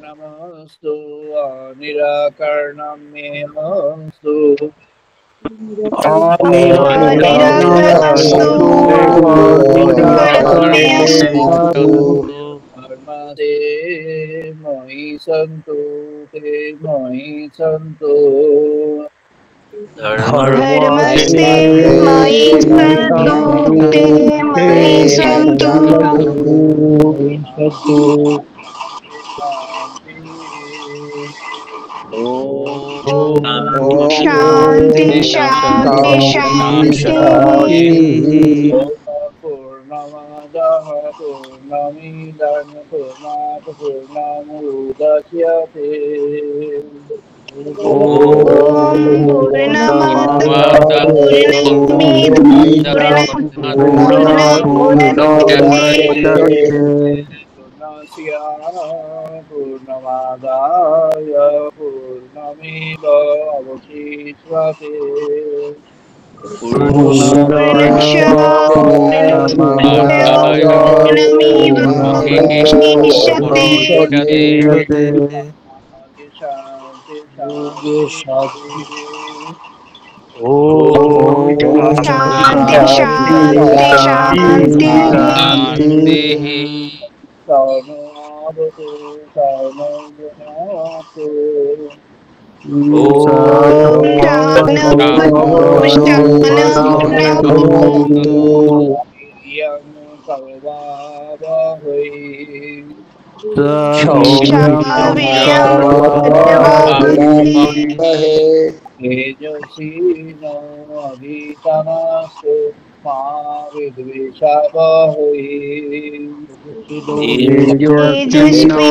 Speaker 2: Namastu Nirakarnam Namastu Namaste Mahi Santu Te Mahi Santu
Speaker 4: Dharmaste Mahi Santu Te Mahi Santu Shanti Shanti Shanti
Speaker 2: Purnamada Purnamidam Purnat Purnamudachyate
Speaker 4: Om Purnamada Purnamidam Purnamudachyate
Speaker 2: Purnasya Purnamadaya Purnamidavashisvate
Speaker 4: Purnasya Purnamidavashishyate
Speaker 2: Shanti Shanti
Speaker 4: Shanti Shanti Shanti
Speaker 2: Sarnavatu Sarnagunatu
Speaker 4: Shanavatu
Speaker 2: Yang Sarvabhavai Tejasvino Abhitamastu Ma Vidvishabhavai
Speaker 4: Tejasvino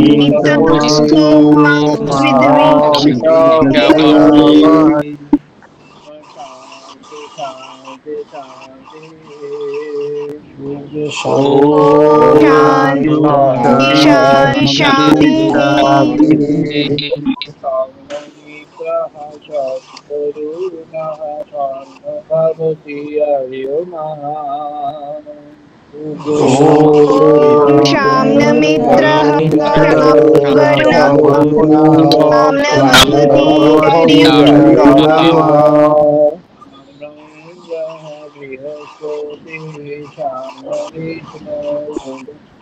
Speaker 4: Nitamastu Vidvishabhavai
Speaker 2: Shanti Shanti Shanti
Speaker 4: Shanti
Speaker 2: Saunamitraha Shatvarunaha Shanmabhavati Aryomaha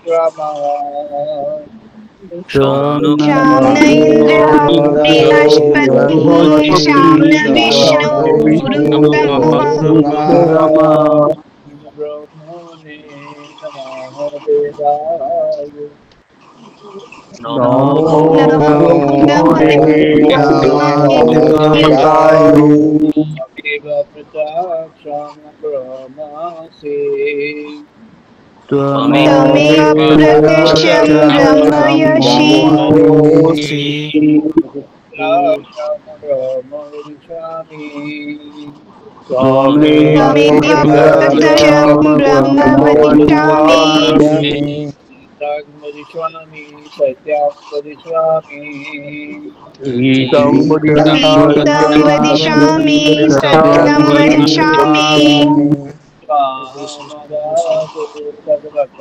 Speaker 2: Brahma
Speaker 3: Sham
Speaker 4: Sham न इंद्रः बृहस्पतिः शam न विष्णु रुक्रमः
Speaker 2: ब्रह्मणे नमः देवाय
Speaker 3: Namo
Speaker 4: नमो
Speaker 3: Buddhaya
Speaker 2: देव प्रत्यक्षं ब्रह्मासि
Speaker 4: त्वमेव प्रत्यक्षं ब्रह्म यसि
Speaker 2: ब्रह्मविष्यामि
Speaker 4: त्वमेव प्रत्यक्षं ब्रह्म वदिष्यामि
Speaker 2: वदिष्यामि सत्यां वदिष्यामि
Speaker 3: Itam
Speaker 4: गीतं वदिष्यामि सत्यं वदिष्यामि
Speaker 2: रामदासु सर्वकारामदासु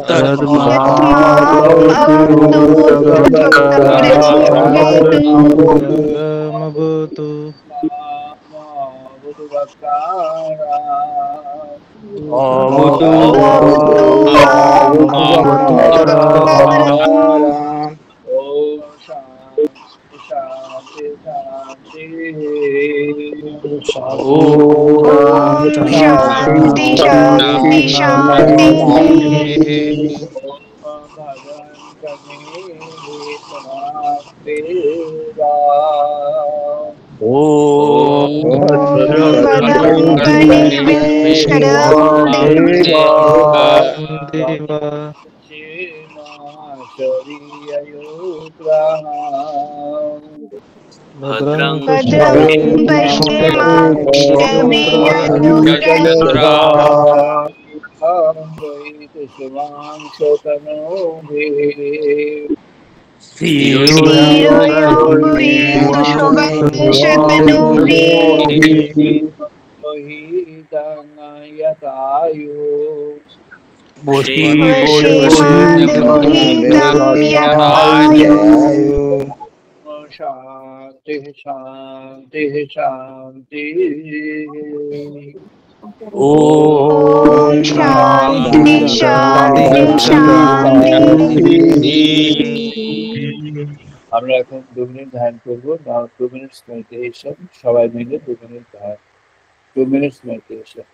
Speaker 4: तस्मात् अवतु
Speaker 5: भवतु
Speaker 3: Avutu
Speaker 2: ओम शांति शांति शांति
Speaker 3: Om
Speaker 4: ॐ
Speaker 3: Shanti
Speaker 4: शान्ति शान्ति
Speaker 3: Shanti
Speaker 4: शान्तिः
Speaker 2: ओम भगवन् देवा
Speaker 3: Om
Speaker 4: भद्रं शरणं
Speaker 3: Deva
Speaker 5: देवा भद्रं
Speaker 3: Bhadram
Speaker 4: भद्रं
Speaker 5: पश्येमाक्षभिर्यजत्रा
Speaker 4: स्थिरो यो भूयस्तु शोभनशतनोभिः
Speaker 3: Boshi
Speaker 4: वर्षे
Speaker 3: Boshi
Speaker 4: मातुहितं यथाय
Speaker 2: शांति शांति शांति
Speaker 3: Om
Speaker 4: ॐ शान्ति
Speaker 3: Shanti
Speaker 4: शान्ति शान्तिः
Speaker 2: আমরা এখন 2 মিনিট ধ্যান করবো না 2 মিনিট মেডিটেশন সবাই মিলে 2 মিনিট ধ্যান 2 মিনিট মেডিটেশন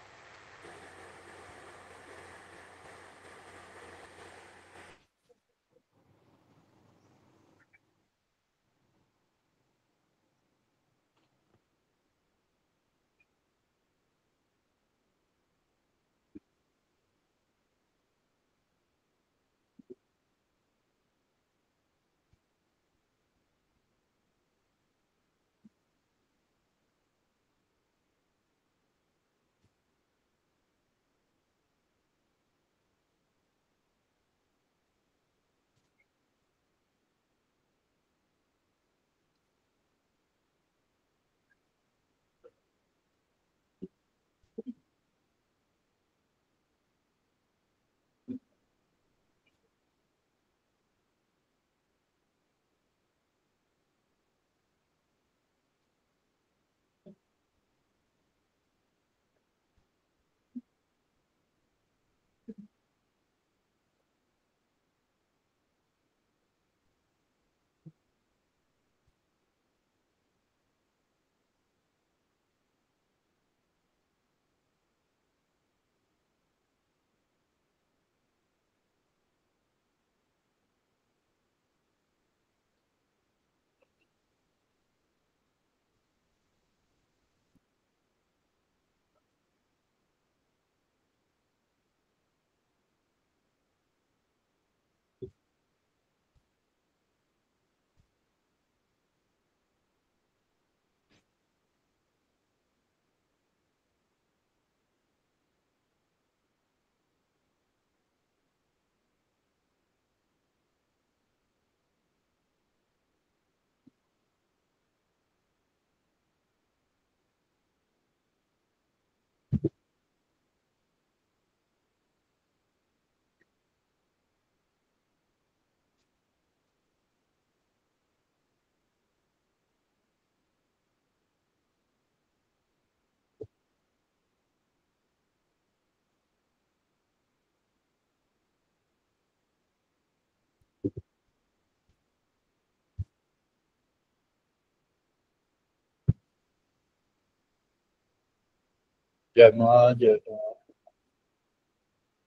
Speaker 2: জয় মা জয় মা।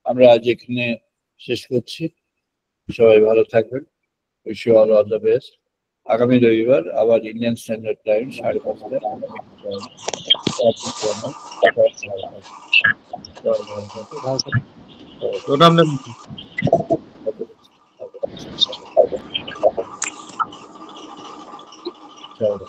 Speaker 2: আমরা আজ এখানে শেষ করছি। সবাই ভালো থাকবেন। Wish you all the best. আগামী রবিবার আবার ইন্ডিয়ান স্ট্যান্ডার্ড টাইম 5:30টায়
Speaker 5: প্রণাম নেব।
Speaker 2: চলো।